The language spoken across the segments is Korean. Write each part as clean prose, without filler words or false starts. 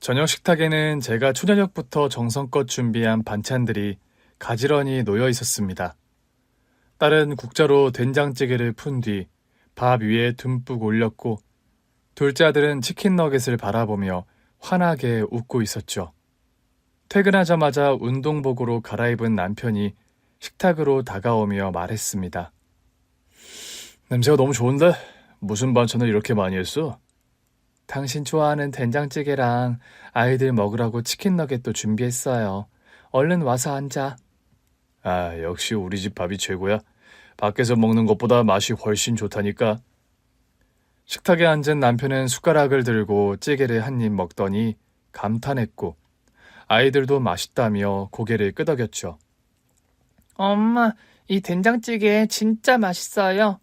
저녁 식탁에는 제가 초저녁부터 정성껏 준비한 반찬들이 가지런히 놓여 있었습니다. 딸은 국자로 된장찌개를 푼 뒤 밥 위에 듬뿍 올렸고, 둘째 아들은 치킨 너겟을 바라보며 환하게 웃고 있었죠. 퇴근하자마자 운동복으로 갈아입은 남편이 식탁으로 다가오며 말했습니다. 냄새가 너무 좋은데? 무슨 반찬을 이렇게 많이 했어? 당신 좋아하는 된장찌개랑 아이들 먹으라고 치킨 너겟도 준비했어요. 얼른 와서 앉아. 아, 역시 우리 집 밥이 최고야. 밖에서 먹는 것보다 맛이 훨씬 좋다니까. 식탁에 앉은 남편은 숟가락을 들고 찌개를 한 입 먹더니 감탄했고, 아이들도 맛있다며 고개를 끄덕였죠. 엄마, 이 된장찌개 진짜 맛있어요.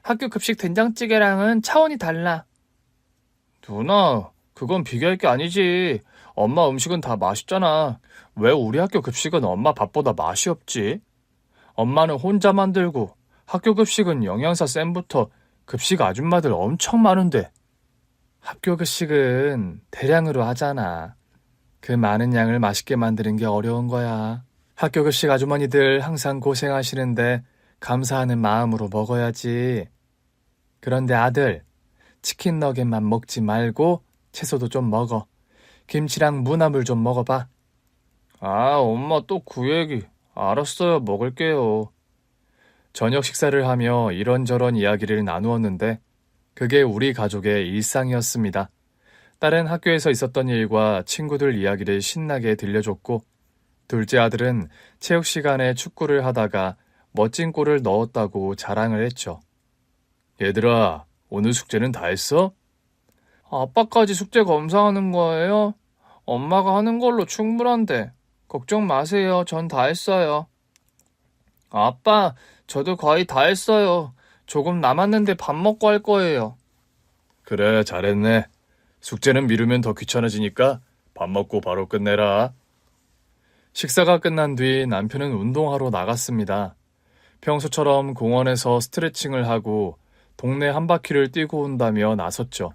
학교 급식 된장찌개랑은 차원이 달라. 누나, 그건 비교할 게 아니지. 엄마 음식은 다 맛있잖아. 왜 우리 학교 급식은 엄마 밥보다 맛이 없지? 엄마는 혼자 만들고 학교 급식은 영양사 쌤부터 급식 아줌마들 엄청 많은데. 학교 급식은 대량으로 하잖아. 그 많은 양을 맛있게 만드는 게 어려운 거야. 학교 급식 아주머니들 항상 고생하시는데 감사하는 마음으로 먹어야지. 그런데 아들, 치킨 너겟만 먹지 말고 채소도 좀 먹어. 김치랑 무나물 좀 먹어봐. 아, 엄마 또 그 얘기. 알았어요, 먹을게요. 저녁 식사를 하며 이런저런 이야기를 나누었는데 그게 우리 가족의 일상이었습니다. 딸은 학교에서 있었던 일과 친구들 이야기를 신나게 들려줬고, 둘째 아들은 체육 시간에 축구를 하다가 멋진 골을 넣었다고 자랑을 했죠. 얘들아, 오늘 숙제는 다 했어? 아빠까지 숙제 검사하는 거예요? 엄마가 하는 걸로 충분한데. 걱정 마세요. 전 다 했어요. 아빠, 저도 거의 다 했어요. 조금 남았는데 밥 먹고 할 거예요. 그래, 잘했네. 숙제는 미루면 더 귀찮아지니까 밥 먹고 바로 끝내라. 식사가 끝난 뒤 남편은 운동하러 나갔습니다. 평소처럼 공원에서 스트레칭을 하고 동네 한 바퀴를 뛰고 온다며 나섰죠.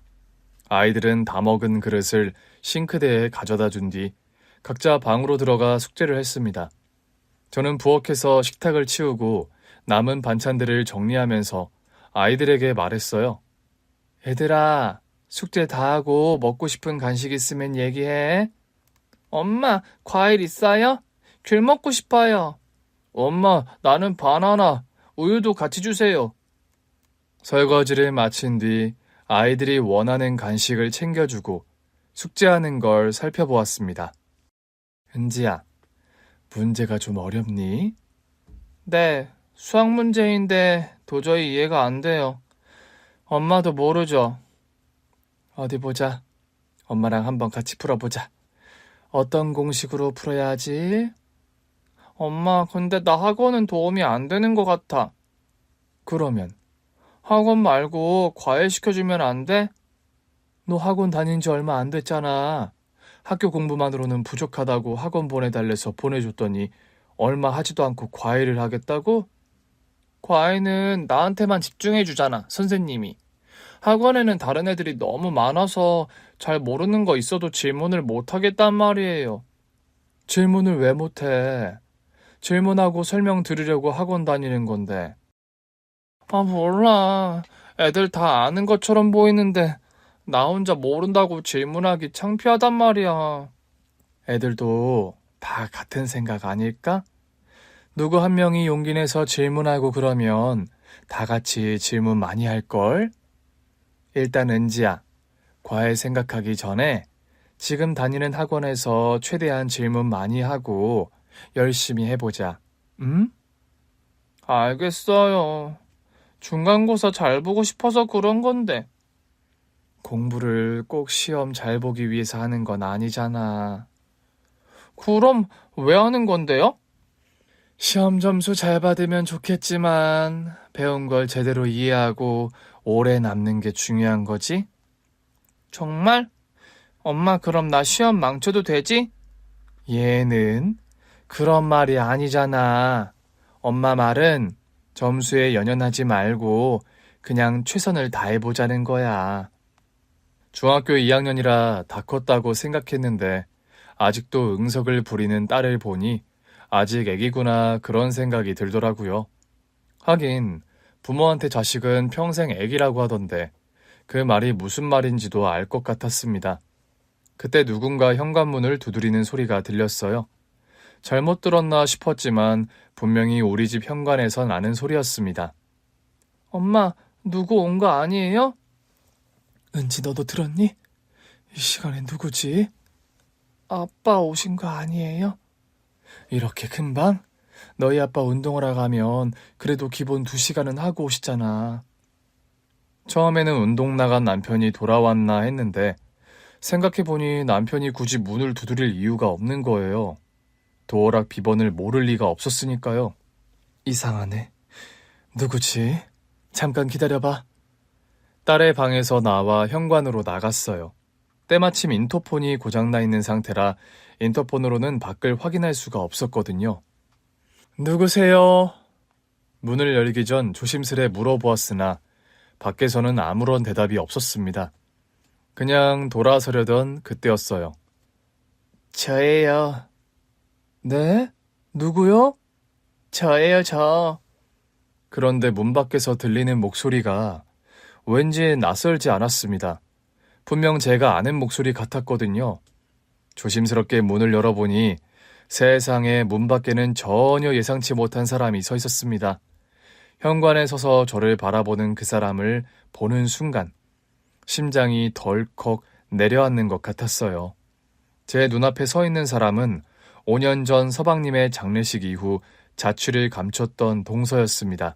아이들은 다 먹은 그릇을 싱크대에 가져다 준 뒤 각자 방으로 들어가 숙제를 했습니다. 저는 부엌에서 식탁을 치우고 남은 반찬들을 정리하면서 아이들에게 말했어요. 얘들아, 숙제 다 하고 먹고 싶은 간식 있으면 얘기해. 엄마, 과일 있어요? 귤 먹고 싶어요. 엄마, 나는 바나나, 우유도 같이 주세요. 설거지를 마친 뒤 아이들이 원하는 간식을 챙겨주고 숙제하는 걸 살펴보았습니다. 은지야, 문제가 좀 어렵니? 네, 수학 문제인데 도저히 이해가 안 돼요. 엄마도 모르죠. 어디 보자. 엄마랑 한번 같이 풀어보자. 어떤 공식으로 풀어야 하지? 엄마, 근데 나 학원은 도움이 안 되는 것 같아. 그러면 학원 말고 과외 시켜주면 안 돼? 너 학원 다닌 지 얼마 안 됐잖아. 학교 공부만으로는 부족하다고 학원 보내달래서 보내줬더니 얼마 하지도 않고 과외를 하겠다고? 과외는 나한테만 집중해주잖아, 선생님이. 학원에는 다른 애들이 너무 많아서 잘 모르는 거 있어도 질문을 못 하겠단 말이에요. 질문을 왜 못해? 질문하고 설명 들으려고 학원 다니는 건데. 아, 몰라. 애들 다 아는 것처럼 보이는데 나 혼자 모른다고 질문하기 창피하단 말이야. 애들도 다 같은 생각 아닐까? 누구 한 명이 용기 내서 질문하고 그러면 다 같이 질문 많이 할걸? 일단 은지야, 과외 생각하기 전에 지금 다니는 학원에서 최대한 질문 많이 하고 열심히 해보자. 응? 알겠어요. 중간고사 잘 보고 싶어서 그런 건데. 공부를 꼭 시험 잘 보기 위해서 하는 건 아니잖아. 그럼 왜 하는 건데요? 시험 점수 잘 받으면 좋겠지만 배운 걸 제대로 이해하고 오래 남는 게 중요한 거지? 정말? 엄마, 그럼 나 시험 망쳐도 되지? 얘는 그런 말이 아니잖아. 엄마 말은 점수에 연연하지 말고 그냥 최선을 다해보자는 거야. 중학교 2학년이라 다 컸다고 생각했는데 아직도 응석을 부리는 딸을 보니 아직 애기구나 그런 생각이 들더라고요. 하긴 부모한테 자식은 평생 애기라고 하던데 그 말이 무슨 말인지도 알 것 같았습니다. 그때 누군가 현관문을 두드리는 소리가 들렸어요. 잘못 들었나 싶었지만 분명히 우리 집 현관에서 나는 소리였습니다. 엄마, 누구 온 거 아니에요? 은지, 너도 들었니? 이 시간에 누구지? 아빠 오신 거 아니에요? 이렇게 금방? 너희 아빠 운동하러 가면 그래도 기본 2시간은 하고 오시잖아. 처음에는 운동 나간 남편이 돌아왔나 했는데 생각해보니 남편이 굳이 문을 두드릴 이유가 없는 거예요. 도어락 비번을 모를 리가 없었으니까요. 이상하네. 누구지? 잠깐 기다려봐. 딸의 방에서 나와 현관으로 나갔어요. 때마침 인터폰이 고장나 있는 상태라 인터폰으로는 밖을 확인할 수가 없었거든요. 누구세요? 문을 열기 전 조심스레 물어보았으나 밖에서는 아무런 대답이 없었습니다. 그냥 돌아서려던 그때였어요. 저예요. 네? 누구요? 저예요, 저. 그런데 문 밖에서 들리는 목소리가 왠지 낯설지 않았습니다. 분명 제가 아는 목소리 같았거든요. 조심스럽게 문을 열어보니 세상에 문 밖에는 전혀 예상치 못한 사람이 서 있었습니다. 현관에 서서 저를 바라보는 그 사람을 보는 순간 심장이 덜컥 내려앉는 것 같았어요. 제 눈앞에 서 있는 사람은 5년 전 서방님의 장례식 이후 자취를 감췄던 동서였습니다.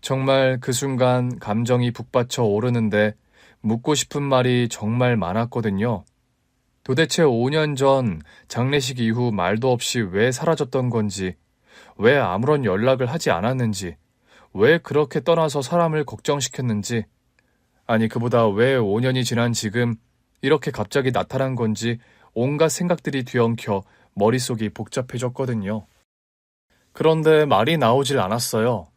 정말 그 순간 감정이 북받쳐 오르는데 묻고 싶은 말이 정말 많았거든요. 도대체 5년 전 장례식 이후 말도 없이 왜 사라졌던 건지, 왜 아무런 연락을 하지 않았는지, 왜 그렇게 떠나서 사람을 걱정시켰는지, 아니 그보다 왜 5년이 지난 지금 이렇게 갑자기 나타난 건지 온갖 생각들이 뒤엉켜 머릿속이 복잡해졌거든요. 그런데 말이 나오질 않았어요.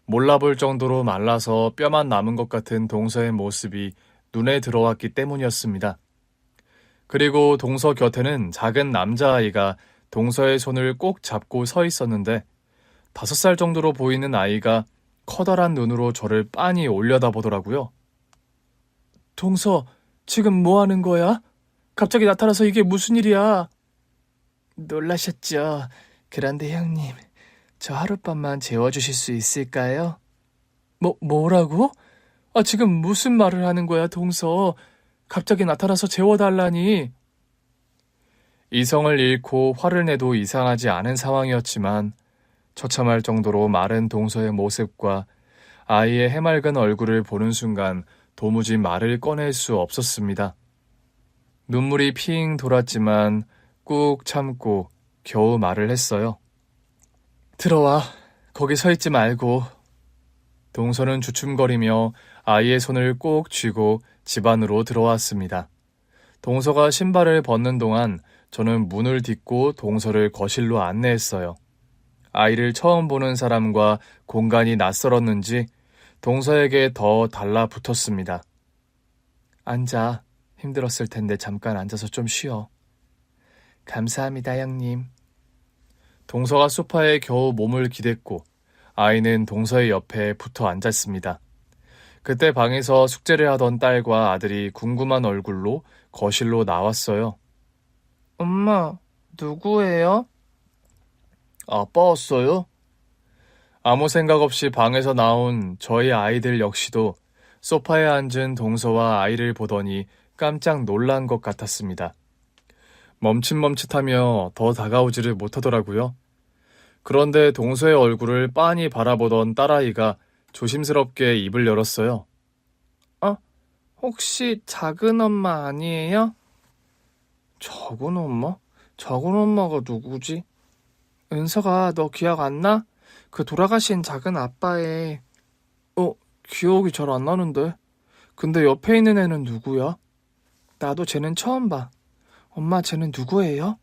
몰라볼 정도로 말라서 뼈만 남은 것 같은 동서의 모습이 눈에 들어왔기 때문이었습니다. 그리고 동서 곁에는 작은 남자아이가 동서의 손을 꼭 잡고 서 있었는데 5살 정도로 보이는 아이가 커다란 눈으로 저를 빤히 올려다보더라고요. 동서, 지금 뭐 하는 거야? 갑자기 나타나서 이게 무슨 일이야? 놀라셨죠? 그런데 형님, 저 하룻밤만 재워주실 수 있을까요? 뭐라고? 지금 무슨 말을 하는 거야, 동서? 갑자기 나타나서 재워달라니. 이성을 잃고 화를 내도 이상하지 않은 상황이었지만 처참할 정도로 마른 동서의 모습과 아이의 해맑은 얼굴을 보는 순간 도무지 말을 꺼낼 수 없었습니다. 눈물이 핑 돌았지만 꾹 참고 겨우 말을 했어요. 들어와. 거기 서 있지 말고. 동서는 주춤거리며 아이의 손을 꼭 쥐고 집 안으로 들어왔습니다. 동서가 신발을 벗는 동안 저는 문을 딛고 동서를 거실로 안내했어요. 아이를 처음 보는 사람과 공간이 낯설었는지 동서에게 더 달라붙었습니다. 앉아. 힘들었을 텐데 잠깐 앉아서 좀 쉬어. 감사합니다, 형님. 동서가 소파에 겨우 몸을 기댔고 아이는 동서의 옆에 붙어 앉았습니다. 그때 방에서 숙제를 하던 딸과 아들이 궁금한 얼굴로 거실로 나왔어요. 엄마, 누구예요? 아빠 왔어요? 아무 생각 없이 방에서 나온 저희 아이들 역시도 소파에 앉은 동서와 아이를 보더니 깜짝 놀란 것 같았습니다. 멈칫멈칫하며 더 다가오지를 못하더라고요. 그런데 동서의 얼굴을 빤히 바라보던 딸아이가 조심스럽게 입을 열었어요. 혹시 작은 엄마 아니에요? 작은 엄마? 작은 엄마가 누구지? 은서가 너 기억 안 나? 그 돌아가신 작은 아빠의... 기억이 잘 안 나는데. 근데 옆에 있는 애는 누구야? 나도 쟤는 처음 봐. 엄마, 쟤는 누구예요?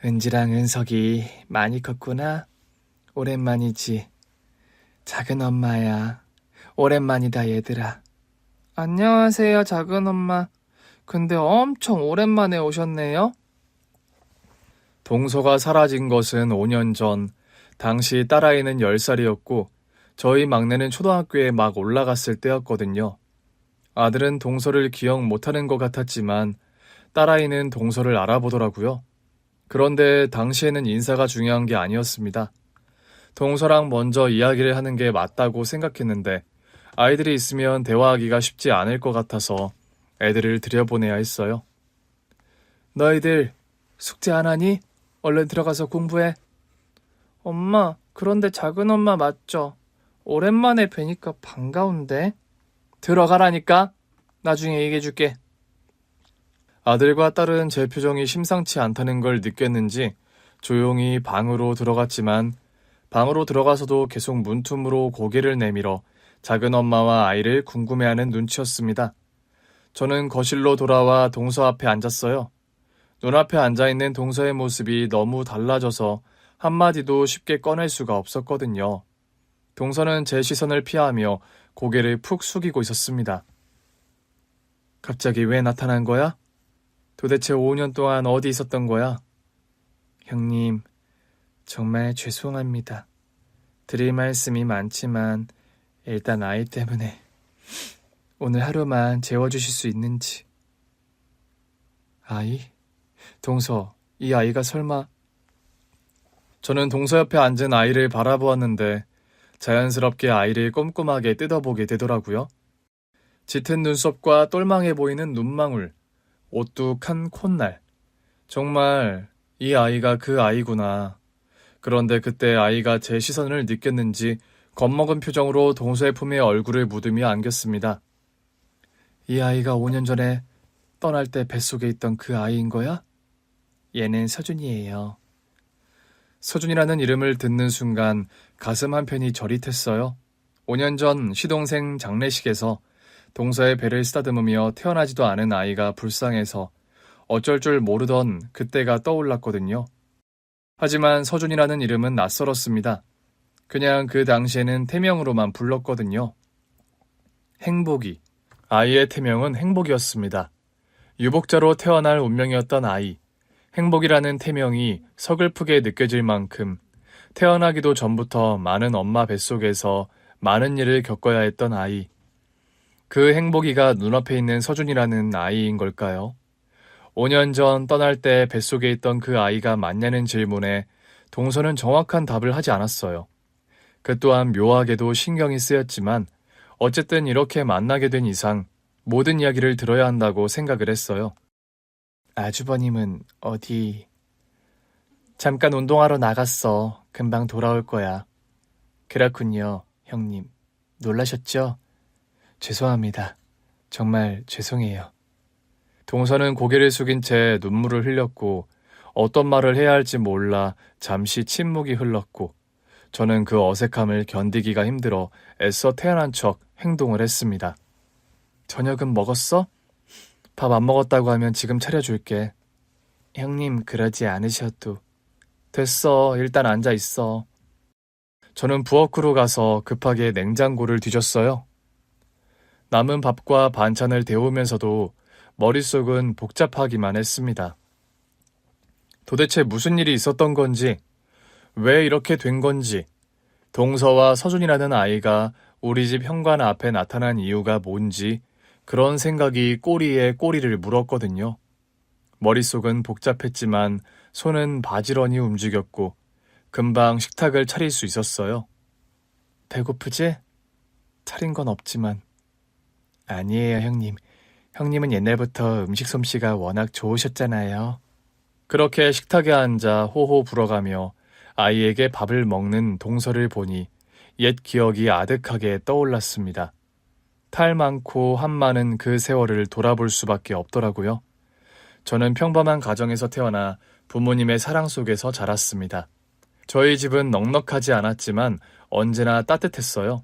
은지랑 은석이 많이 컸구나. 오랜만이지. 작은 엄마야. 오랜만이다, 얘들아. 안녕하세요, 작은 엄마. 근데 엄청 오랜만에 오셨네요? 동서가 사라진 것은 5년 전, 당시 딸아이는 10살이었고, 저희 막내는 초등학교에 막 올라갔을 때였거든요. 아들은 동서를 기억 못하는 것 같았지만, 딸아이는 동서를 알아보더라고요. 그런데 당시에는 인사가 중요한 게 아니었습니다. 동서랑 먼저 이야기를 하는 게 맞다고 생각했는데, 아이들이 있으면 대화하기가 쉽지 않을 것 같아서 애들을 들여보내야 했어요. 너희들 숙제 안 하니? 얼른 들어가서 공부해. 엄마, 그런데 작은 엄마 맞죠? 오랜만에 뵈니까 반가운데? 들어가라니까? 나중에 얘기해줄게. 아들과 딸은 제 표정이 심상치 않다는 걸 느꼈는지 조용히 방으로 들어갔지만 방으로 들어가서도 계속 문틈으로 고개를 내밀어 작은 엄마와 아이를 궁금해하는 눈치였습니다. 저는 거실로 돌아와 동서 앞에 앉았어요. 눈앞에 앉아있는 동서의 모습이 너무 달라져서 한마디도 쉽게 꺼낼 수가 없었거든요. 동서는 제 시선을 피하며 고개를 푹 숙이고 있었습니다. 갑자기 왜 나타난 거야? 도대체 5년 동안 어디 있었던 거야? 형님, 정말 죄송합니다. 드릴 말씀이 많지만 일단 아이 때문에 오늘 하루만 재워주실 수 있는지. 아이? 동서, 이 아이가 설마... 저는 동서 옆에 앉은 아이를 바라보았는데 자연스럽게 아이를 꼼꼼하게 뜯어보게 되더라고요. 짙은 눈썹과 똘망해 보이는 눈망울, 오뚝한 콧날. 정말 이 아이가 그 아이구나. 그런데 그때 아이가 제 시선을 느꼈는지 겁먹은 표정으로 동서의 품에 얼굴을 무드며 안겼습니다. 이 아이가 5년 전에 떠날 때 뱃속에 있던 그 아이인 거야? 얘는 서준이에요. 서준이라는 이름을 듣는 순간 가슴 한편이 저릿했어요. 5년 전 시동생 장례식에서 동서의 배를 쓰다듬으며 태어나지도 않은 아이가 불쌍해서 어쩔 줄 모르던 그때가 떠올랐거든요. 하지만 서준이라는 이름은 낯설었습니다. 그냥 그 당시에는 태명으로만 불렀거든요. 행복이. 아이의 태명은 행복이었습니다. 유복자로 태어날 운명이었던 아이. 행복이라는 태명이 서글프게 느껴질 만큼 태어나기도 전부터 많은 엄마 뱃속에서 많은 일을 겪어야 했던 아이. 그 행복이가 눈앞에 있는 서준이라는 아이인 걸까요? 5년 전 떠날 때 뱃속에 있던 그 아이가 맞냐는 질문에 동서는 정확한 답을 하지 않았어요. 그 또한 묘하게도 신경이 쓰였지만 어쨌든 이렇게 만나게 된 이상 모든 이야기를 들어야 한다고 생각을 했어요. 아주버님은 어디... 잠깐 운동하러 나갔어. 금방 돌아올 거야. 그렇군요, 형님. 놀라셨죠? 죄송합니다. 정말 죄송해요. 동서는 고개를 숙인 채 눈물을 흘렸고 어떤 말을 해야 할지 몰라 잠시 침묵이 흘렀고 저는 그 어색함을 견디기가 힘들어 애써 태어난 척 행동을 했습니다. 저녁은 먹었어? 밥 안 먹었다고 하면 지금 차려줄게. 형님 그러지 않으셔도. 됐어. 일단 앉아 있어. 저는 부엌으로 가서 급하게 냉장고를 뒤졌어요. 남은 밥과 반찬을 데우면서도 머릿속은 복잡하기만 했습니다. 도대체 무슨 일이 있었던 건지, 왜 이렇게 된 건지, 동서와 서준이라는 아이가 우리 집 현관 앞에 나타난 이유가 뭔지 그런 생각이 꼬리에 꼬리를 물었거든요. 머릿속은 복잡했지만 손은 바지런히 움직였고 금방 식탁을 차릴 수 있었어요. 배고프지? 차린 건 없지만. 아니에요, 형님. 형님은 옛날부터 음식 솜씨가 워낙 좋으셨잖아요. 그렇게 식탁에 앉아 호호 불어가며 아이에게 밥을 먹는 동서를 보니 옛 기억이 아득하게 떠올랐습니다. 탈 많고 한 많은 그 세월을 돌아볼 수밖에 없더라고요. 저는 평범한 가정에서 태어나 부모님의 사랑 속에서 자랐습니다. 저희 집은 넉넉하지 않았지만 언제나 따뜻했어요.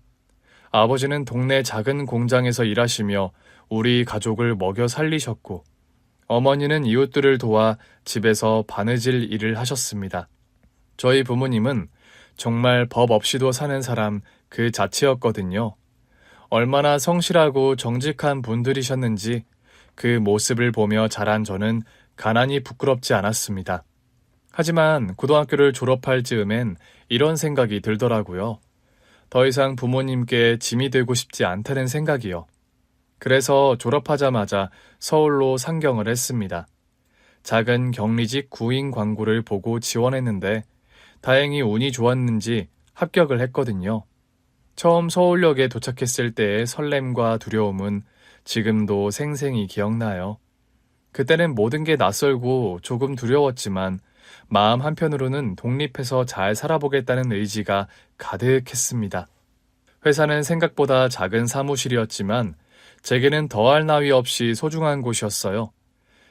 아버지는 동네 작은 공장에서 일하시며 우리 가족을 먹여 살리셨고 어머니는 이웃들을 도와 집에서 바느질 일을 하셨습니다. 저희 부모님은 정말 법 없이도 사는 사람 그 자체였거든요. 얼마나 성실하고 정직한 분들이셨는지 그 모습을 보며 자란 저는 가난이 부끄럽지 않았습니다. 하지만 고등학교를 졸업할 즈음엔 이런 생각이 들더라고요. 더 이상 부모님께 짐이 되고 싶지 않다는 생각이요. 그래서 졸업하자마자 서울로 상경을 했습니다. 작은 격리직 구인 광고를 보고 지원했는데 다행히 운이 좋았는지 합격을 했거든요. 처음 서울역에 도착했을 때의 설렘과 두려움은 지금도 생생히 기억나요. 그때는 모든 게 낯설고 조금 두려웠지만 마음 한편으로는 독립해서 잘 살아보겠다는 의지가 가득했습니다. 회사는 생각보다 작은 사무실이었지만 제게는 더할 나위 없이 소중한 곳이었어요.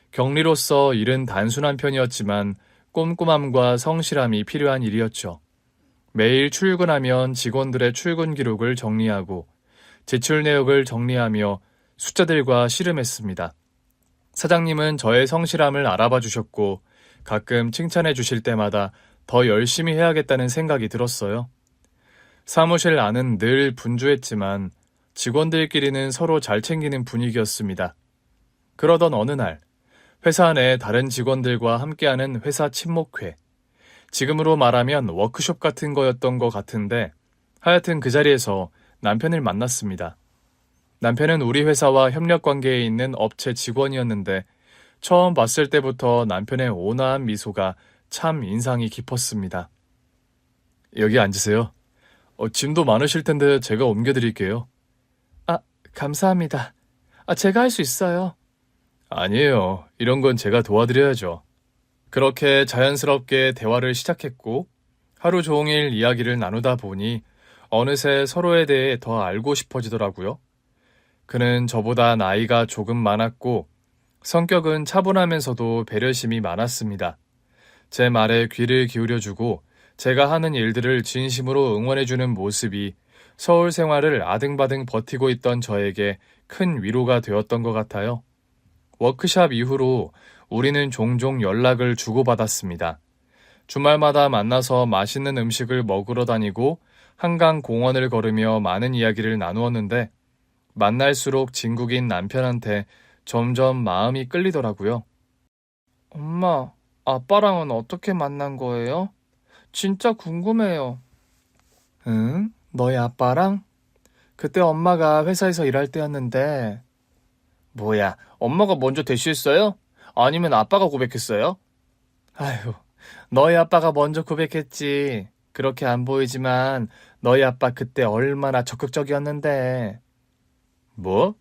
격리로서 일은 단순한 편이었지만 꼼꼼함과 성실함이 필요한 일이었죠. 매일 출근하면 직원들의 출근 기록을 정리하고 제출 내역을 정리하며 숫자들과 씨름했습니다. 사장님은 저의 성실함을 알아봐 주셨고 가끔 칭찬해 주실 때마다 더 열심히 해야겠다는 생각이 들었어요. 사무실 안은 늘 분주했지만 직원들끼리는 서로 잘 챙기는 분위기였습니다. 그러던 어느 날 회사 내 다른 직원들과 함께하는 회사 친목회, 지금으로 말하면 워크숍 같은 거였던 것 같은데 하여튼 그 자리에서 남편을 만났습니다. 남편은 우리 회사와 협력 관계에 있는 업체 직원이었는데 처음 봤을 때부터 남편의 온화한 미소가 참 인상이 깊었습니다. 여기 앉으세요. 짐도 많으실 텐데 제가 옮겨드릴게요. 아, 감사합니다. 제가 할 수 있어요. 아니에요. 이런 건 제가 도와드려야죠. 그렇게 자연스럽게 대화를 시작했고 하루 종일 이야기를 나누다 보니 어느새 서로에 대해 더 알고 싶어지더라고요. 그는 저보다 나이가 조금 많았고 성격은 차분하면서도 배려심이 많았습니다. 제 말에 귀를 기울여주고 제가 하는 일들을 진심으로 응원해주는 모습이 서울 생활을 아등바등 버티고 있던 저에게 큰 위로가 되었던 것 같아요. 워크샵 이후로 우리는 종종 연락을 주고받았습니다. 주말마다 만나서 맛있는 음식을 먹으러 다니고 한강 공원을 걸으며 많은 이야기를 나누었는데 만날수록 진국인 남편한테 점점 마음이 끌리더라고요. 엄마, 아빠랑은 어떻게 만난 거예요? 진짜 궁금해요. 응? 너희 아빠랑? 그때 엄마가 회사에서 일할 때였는데. 뭐야, 엄마가 먼저 대시했어요? 아니면 아빠가 고백했어요? 아휴, 너희 아빠가 먼저 고백했지. 그렇게 안 보이지만 너희 아빠 그때 얼마나 적극적이었는데. 뭐?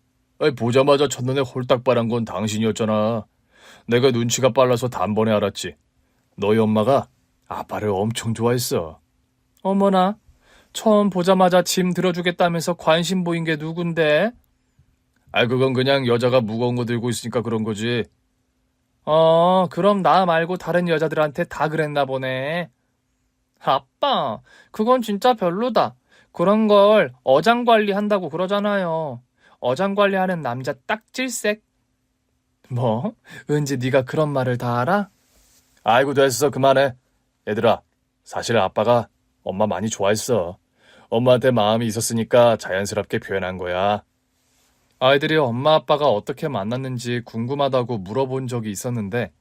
보자마자 첫눈에 홀딱 반한 건 당신이었잖아. 내가 눈치가 빨라서 단번에 알았지. 너희 엄마가 아빠를 엄청 좋아했어. 어머나, 처음 보자마자 짐 들어주겠다면서 관심 보인 게 누군데? 그건 그냥 여자가 무거운 거 들고 있으니까 그런 거지. 그럼 나 말고 다른 여자들한테 다 그랬나 보네. 아빠, 그건 진짜 별로다. 그런 걸 어장관리 한다고 그러잖아요. 어장관리하는 남자 딱 질색. 뭐? 은지 네가 그런 말을 다 알아? 아이고 됐어 그만해. 얘들아, 사실 아빠가 엄마 많이 좋아했어. 엄마한테 마음이 있었으니까 자연스럽게 표현한 거야. 아이들이 엄마 아빠가 어떻게 만났는지 궁금하다고 물어본 적이 있었는데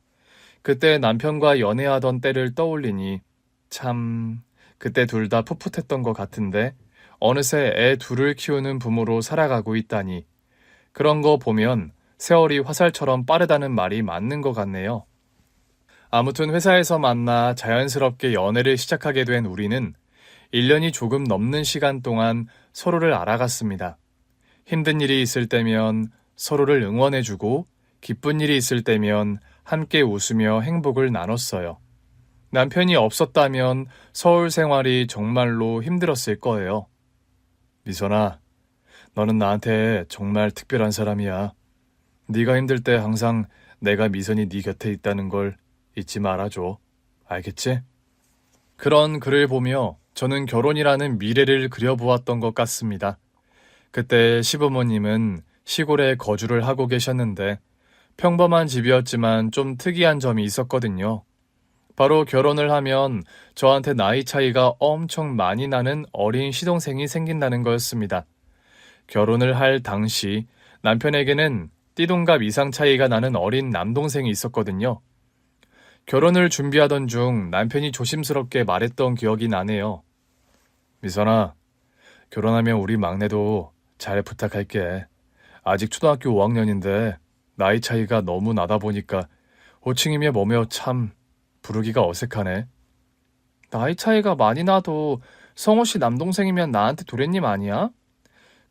그때 남편과 연애하던 때를 떠올리니 참 그때 둘 다 풋풋했던 것 같은데 어느새 애 둘을 키우는 부모로 살아가고 있다니 그런 거 보면 세월이 화살처럼 빠르다는 말이 맞는 것 같네요. 아무튼 회사에서 만나 자연스럽게 연애를 시작하게 된 우리는 1년이 조금 넘는 시간 동안 서로를 알아갔습니다. 힘든 일이 있을 때면 서로를 응원해주고 기쁜 일이 있을 때면 함께 웃으며 행복을 나눴어요. 남편이 없었다면 서울 생활이 정말로 힘들었을 거예요. 미선아, 너는 나한테 정말 특별한 사람이야. 네가 힘들 때 항상 내가 미선이 네 곁에 있다는 걸 잊지 말아줘. 알겠지? 그런 글을 보며 저는 결혼이라는 미래를 그려보았던 것 같습니다. 그때 시부모님은 시골에 거주를 하고 계셨는데 평범한 집이었지만 좀 특이한 점이 있었거든요. 바로 결혼을 하면 저한테 나이 차이가 엄청 많이 나는 어린 시동생이 생긴다는 거였습니다. 결혼을 할 당시 남편에게는 띠동갑 이상 차이가 나는 어린 남동생이 있었거든요. 결혼을 준비하던 중 남편이 조심스럽게 말했던 기억이 나네요. 미선아, 결혼하면 우리 막내도 잘 부탁할게. 아직 초등학교 5학년인데 나이 차이가 너무 나다 보니까 호칭이며 뭐며 참 부르기가 어색하네. 나이 차이가 많이 나도 성호 씨 남동생이면 나한테 도련님 아니야?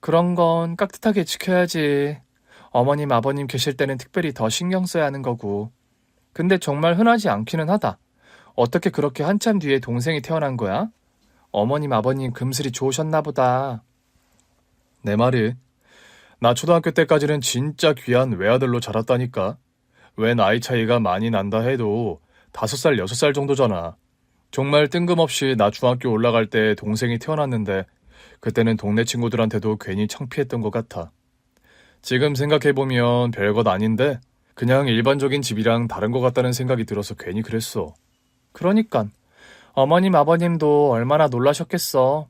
그런 건 깍듯하게 지켜야지. 어머님, 아버님 계실 때는 특별히 더 신경 써야 하는 거고. 근데 정말 흔하지 않기는 하다. 어떻게 그렇게 한참 뒤에 동생이 태어난 거야? 어머님, 아버님 금슬이 좋으셨나 보다. 내 말이. 나 초등학교 때까지는 진짜 귀한 외아들로 자랐다니까. 왜 나이 차이가 많이 난다 해도 5살, 6살 정도잖아. 정말 뜬금없이 나 중학교 올라갈 때 동생이 태어났는데 그때는 동네 친구들한테도 괜히 창피했던 것 같아. 지금 생각해보면 별것 아닌데 그냥 일반적인 집이랑 다른 것 같다는 생각이 들어서 괜히 그랬어. 그러니깐 어머님, 아버님도 얼마나 놀라셨겠어.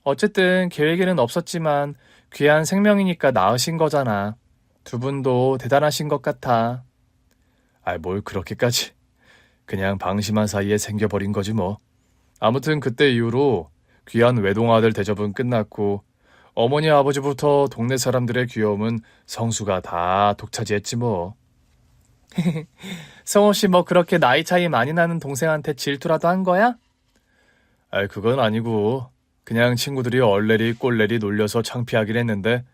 어쨌든 계획에는 없었지만 귀한 생명이니까 낳으신 거잖아. 두 분도 대단하신 것 같아. 뭘 그렇게까지. 그냥 방심한 사이에 생겨버린 거지 뭐. 아무튼 그때 이후로 귀한 외동아들 대접은 끝났고 어머니 아버지부터 동네 사람들의 귀여움은 성수가 다 독차지했지 뭐. 성호 씨 뭐 그렇게 나이 차이 많이 나는 동생한테 질투라도 한 거야? 그건 아니고 그냥 친구들이 얼레리 꼴레리 놀려서 창피하긴 했는데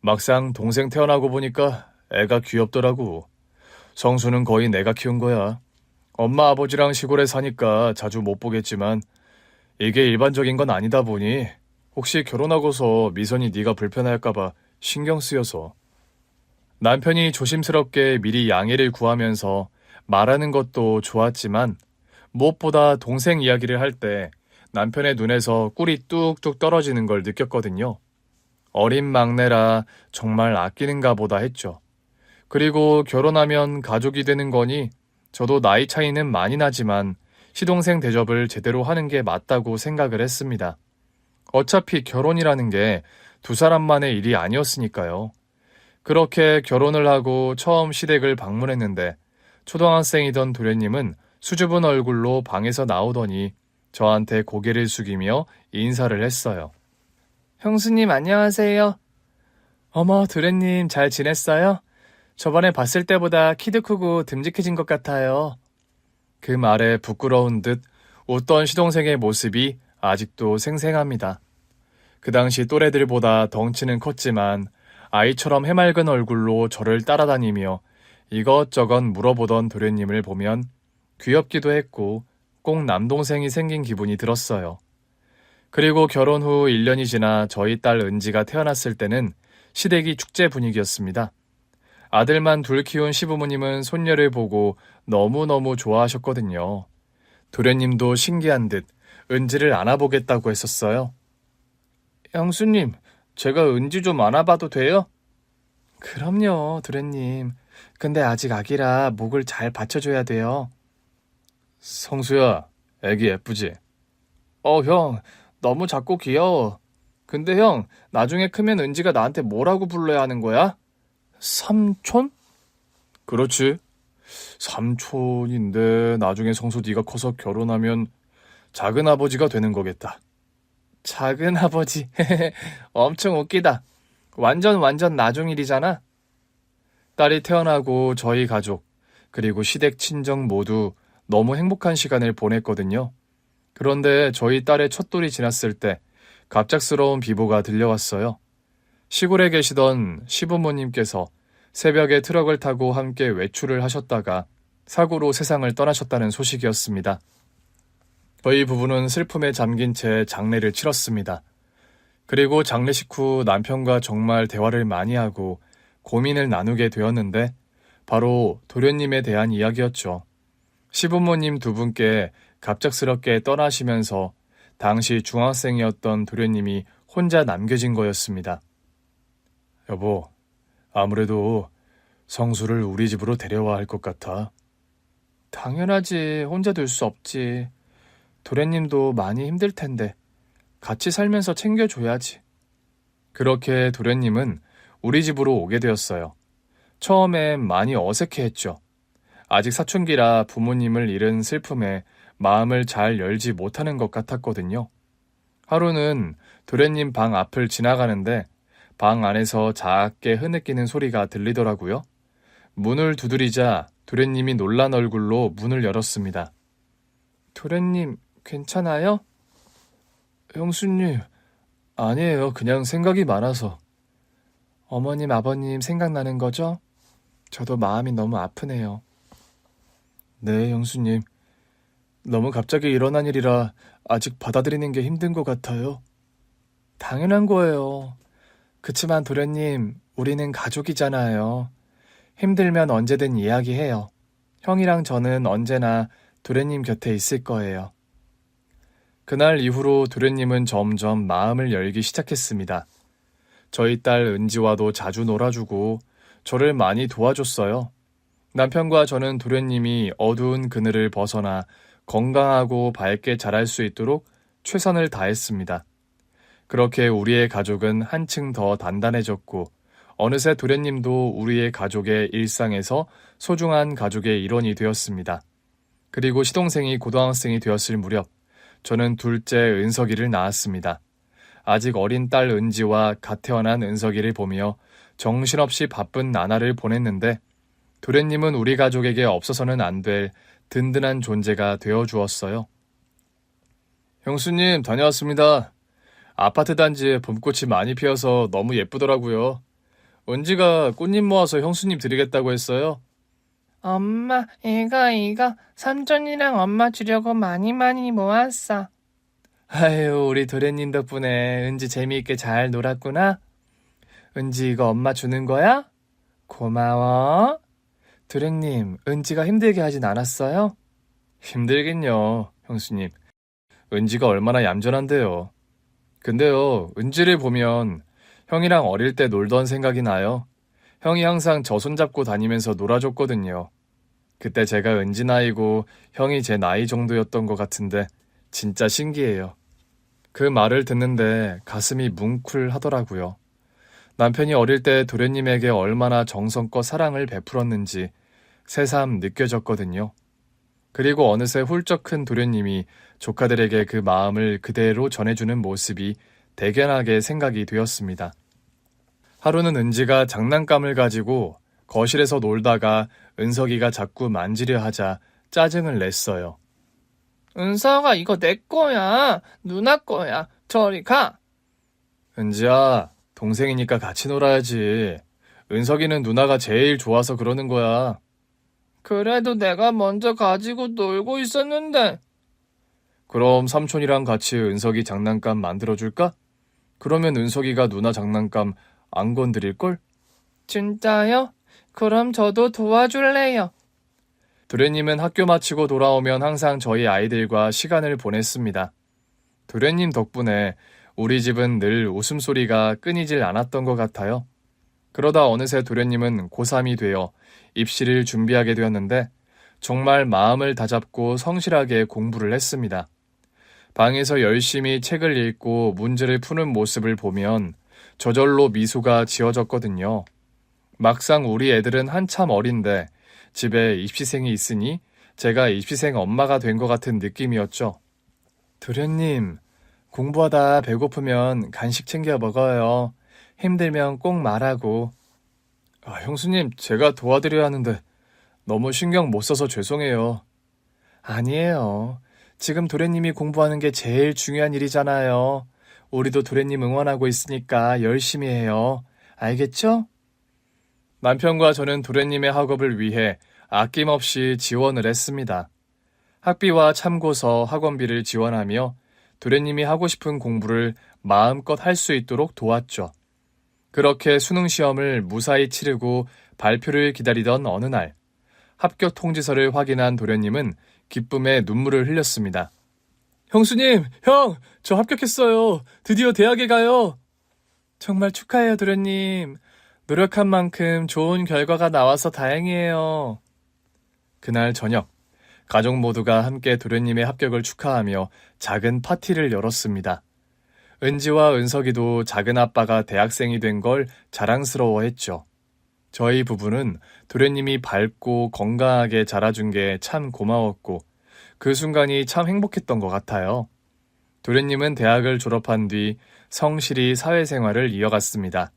막상 동생 태어나고 보니까 애가 귀엽더라고. 성수는 거의 내가 키운 거야. 엄마 아버지랑 시골에 사니까 자주 못 보겠지만 이게 일반적인 건 아니다 보니 혹시 결혼하고서 미선이 네가 불편할까봐 신경 쓰여서. 남편이 조심스럽게 미리 양해를 구하면서 말하는 것도 좋았지만 무엇보다 동생 이야기를 할 때 남편의 눈에서 꿀이 뚝뚝 떨어지는 걸 느꼈거든요. 어린 막내라 정말 아끼는가 보다 했죠. 그리고 결혼하면 가족이 되는 거니 저도 나이 차이는 많이 나지만 시동생 대접을 제대로 하는 게 맞다고 생각을 했습니다. 어차피 결혼이라는 게 두 사람만의 일이 아니었으니까요. 그렇게 결혼을 하고 처음 시댁을 방문했는데 초등학생이던 도련님은 수줍은 얼굴로 방에서 나오더니 저한테 고개를 숙이며 인사를 했어요. 형수님 안녕하세요. 어머 도련님 잘 지냈어요? 저번에 봤을 때보다 키도 크고 듬직해진 것 같아요. 그 말에 부끄러운 듯 웃던 시동생의 모습이 아직도 생생합니다. 그 당시 또래들보다 덩치는 컸지만 아이처럼 해맑은 얼굴로 저를 따라다니며 이것저것 물어보던 도련님을 보면 귀엽기도 했고 꼭 남동생이 생긴 기분이 들었어요. 그리고 결혼 후 1년이 지나 저희 딸 은지가 태어났을 때는 시댁이 축제 분위기였습니다. 아들만 둘 키운 시부모님은 손녀를 보고 너무너무 좋아하셨거든요. 도련님도 신기한 듯 은지를 안아보겠다고 했었어요. 형수님, 제가 은지 좀 안아봐도 돼요? 그럼요, 도련님. 근데 아직 아기라 목을 잘 받쳐줘야 돼요. 성수야, 애기 예쁘지? 형, 너무 작고 귀여워. 근데 형, 나중에 크면 은지가 나한테 뭐라고 불러야 하는 거야? 삼촌? 그렇지. 삼촌인데 나중에 성수 네가 커서 결혼하면 작은 아버지가 되는 거겠다. 작은 아버지. 엄청 웃기다. 완전 나중 일이잖아. 딸이 태어나고 저희 가족, 그리고 시댁 친정 모두 너무 행복한 시간을 보냈거든요. 그런데 저희 딸의 첫돌이 지났을 때 갑작스러운 비보가 들려왔어요. 시골에 계시던 시부모님께서 새벽에 트럭을 타고 함께 외출을 하셨다가 사고로 세상을 떠나셨다는 소식이었습니다. 저희 부부는 슬픔에 잠긴 채 장례를 치렀습니다. 그리고 장례식 후 남편과 정말 대화를 많이 하고 고민을 나누게 되었는데 바로 도련님에 대한 이야기였죠. 시부모님 두 분께 갑작스럽게 떠나시면서 당시 중학생이었던 도련님이 혼자 남겨진 거였습니다. 여보, 아무래도 성수를 우리 집으로 데려와 할 것 같아. 당연하지. 혼자 둘 수 없지. 도련님도 많이 힘들 텐데 같이 살면서 챙겨줘야지. 그렇게 도련님은 우리 집으로 오게 되었어요. 처음엔 많이 어색해했죠. 아직 사춘기라 부모님을 잃은 슬픔에 마음을 잘 열지 못하는 것 같았거든요. 하루는 도련님 방 앞을 지나가는데 방 안에서 작게 흐느끼는 소리가 들리더라고요. 문을 두드리자 도련님이 놀란 얼굴로 문을 열었습니다. 도련님, 괜찮아요? 형수님, 아니에요. 그냥 생각이 많아서. 어머님, 아버님 생각나는 거죠? 저도 마음이 너무 아프네요. 네, 형수님. 너무 갑자기 일어난 일이라 아직 받아들이는 게 힘든 것 같아요. 당연한 거예요. 그치만 도련님, 우리는 가족이잖아요. 힘들면 언제든 이야기해요. 형이랑 저는 언제나 도련님 곁에 있을 거예요. 그날 이후로 도련님은 점점 마음을 열기 시작했습니다. 저희 딸 은지와도 자주 놀아주고 저를 많이 도와줬어요. 남편과 저는 도련님이 어두운 그늘을 벗어나 건강하고 밝게 자랄 수 있도록 최선을 다했습니다. 그렇게 우리의 가족은 한층 더 단단해졌고 어느새 도련님도 우리의 가족의 일상에서 소중한 가족의 일원이 되었습니다. 그리고 시동생이 고등학생이 되었을 무렵 저는 둘째 은석이를 낳았습니다. 아직 어린 딸 은지와 갓 태어난 은석이를 보며 정신없이 바쁜 나날을 보냈는데 도련님은 우리 가족에게 없어서는 안 될 든든한 존재가 되어 주었어요. 형수님, 다녀왔습니다. 아파트 단지에 봄꽃이 많이 피어서 너무 예쁘더라고요. 은지가 꽃잎 모아서 형수님 드리겠다고 했어요. 엄마, 이거 삼촌이랑 엄마 주려고 많이 모았어. 아유, 우리 도련님 덕분에 은지 재미있게 잘 놀았구나. 은지 이거 엄마 주는 거야? 고마워. 도련님, 은지가 힘들게 하진 않았어요? 힘들긴요, 형수님. 은지가 얼마나 얌전한데요. 근데요, 은지를 보면 형이랑 어릴 때 놀던 생각이 나요. 형이 항상 저 손잡고 다니면서 놀아줬거든요. 그때 제가 은지 나이고 형이 제 나이 정도였던 것 같은데 진짜 신기해요. 그 말을 듣는데 가슴이 뭉클하더라고요. 남편이 어릴 때 도련님에게 얼마나 정성껏 사랑을 베풀었는지 새삼 느껴졌거든요. 그리고 어느새 훌쩍 큰 도련님이 조카들에게 그 마음을 그대로 전해주는 모습이 대견하게 생각이 되었습니다. 하루는 은지가 장난감을 가지고 거실에서 놀다가 은석이가 자꾸 만지려 하자 짜증을 냈어요. 은석아, 이거 내 거야. 누나 거야. 저리 가. 은지야, 동생이니까 같이 놀아야지. 은석이는 누나가 제일 좋아서 그러는 거야. 그래도 내가 먼저 가지고 놀고 있었는데. 그럼 삼촌이랑 같이 은석이 장난감 만들어줄까? 그러면 은석이가 누나 장난감 안 건드릴걸? 진짜요? 그럼 저도 도와줄래요. 도련님은 학교 마치고 돌아오면 항상 저희 아이들과 시간을 보냈습니다. 도련님 덕분에 우리 집은 늘 웃음소리가 끊이질 않았던 것 같아요. 그러다 어느새 도련님은 고3이 되어 입시를 준비하게 되었는데 정말 마음을 다잡고 성실하게 공부를 했습니다. 방에서 열심히 책을 읽고 문제를 푸는 모습을 보면 저절로 미소가 지어졌거든요. 막상 우리 애들은 한참 어린데 집에 입시생이 있으니 제가 입시생 엄마가 된 것 같은 느낌이었죠. 도련님, 공부하다 배고프면 간식 챙겨 먹어요. 힘들면 꼭 말하고. 형수님, 제가 도와드려야 하는데 너무 신경 못 써서 죄송해요. 아니에요. 지금 도련님이 공부하는 게 제일 중요한 일이잖아요. 우리도 도련님 응원하고 있으니까 열심히 해요. 알겠죠? 남편과 저는 도련님의 학업을 위해 아낌없이 지원을 했습니다. 학비와 참고서, 학원비를 지원하며 도련님이 하고 싶은 공부를 마음껏 할 수 있도록 도왔죠. 그렇게 수능 시험을 무사히 치르고 발표를 기다리던 어느 날, 합격 통지서를 확인한 도련님은 기쁨에 눈물을 흘렸습니다. 형수님, 형, 저 합격했어요. 드디어 대학에 가요. 정말 축하해요, 도련님. 노력한 만큼 좋은 결과가 나와서 다행이에요. 그날 저녁, 가족 모두가 함께 도련님의 합격을 축하하며 작은 파티를 열었습니다. 은지와 은석이도 작은 아빠가 대학생이 된 걸 자랑스러워했죠. 저희 부부는 도련님이 밝고 건강하게 자라준 게 참 고마웠고 그 순간이 참 행복했던 것 같아요. 도련님은 대학을 졸업한 뒤 성실히 사회생활을 이어갔습니다.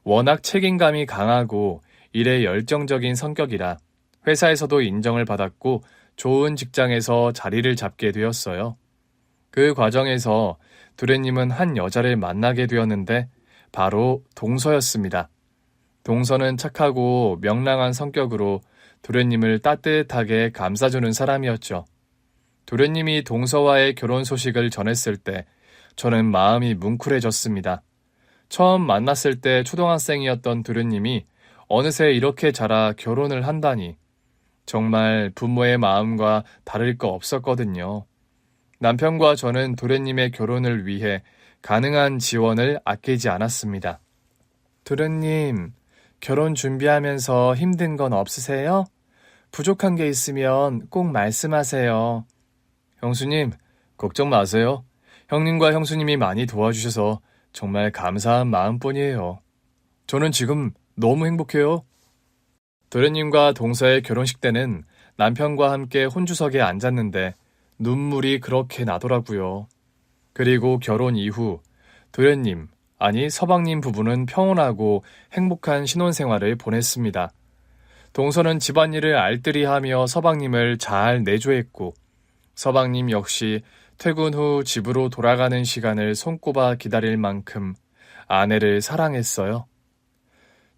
워낙 책임감이 강하고 일에 열정적인 성격이라 회사에서도 인정을 받았고 좋은 직장에서 자리를 잡게 되었어요. 그 과정에서 도련님은 한 여자를 만나게 되었는데 바로 동서였습니다. 동서는 착하고 명랑한 성격으로 도련님을 따뜻하게 감싸주는 사람이었죠. 도련님이 동서와의 결혼 소식을 전했을 때 저는 마음이 뭉클해졌습니다. 처음 만났을 때 초등학생이었던 도련님이 어느새 이렇게 자라 결혼을 한다니 정말 부모의 마음과 다를 거 없었거든요. 남편과 저는 도련님의 결혼을 위해 가능한 지원을 아끼지 않았습니다. 도련님, 결혼 준비하면서 힘든 건 없으세요? 부족한 게 있으면 꼭 말씀하세요. 형수님, 걱정 마세요. 형님과 형수님이 많이 도와주셔서 정말 감사한 마음뿐이에요. 저는 지금 너무 행복해요. 도련님과 동서의 결혼식 때는 남편과 함께 혼주석에 앉았는데 눈물이 그렇게 나더라고요. 그리고 결혼 이후 도련님, 아니 서방님 부부는 평온하고 행복한 신혼생활을 보냈습니다. 동서는 집안일을 알뜰히하며 서방님을 잘 내조했고 서방님 역시 퇴근 후 집으로 돌아가는 시간을 손꼽아 기다릴 만큼 아내를 사랑했어요.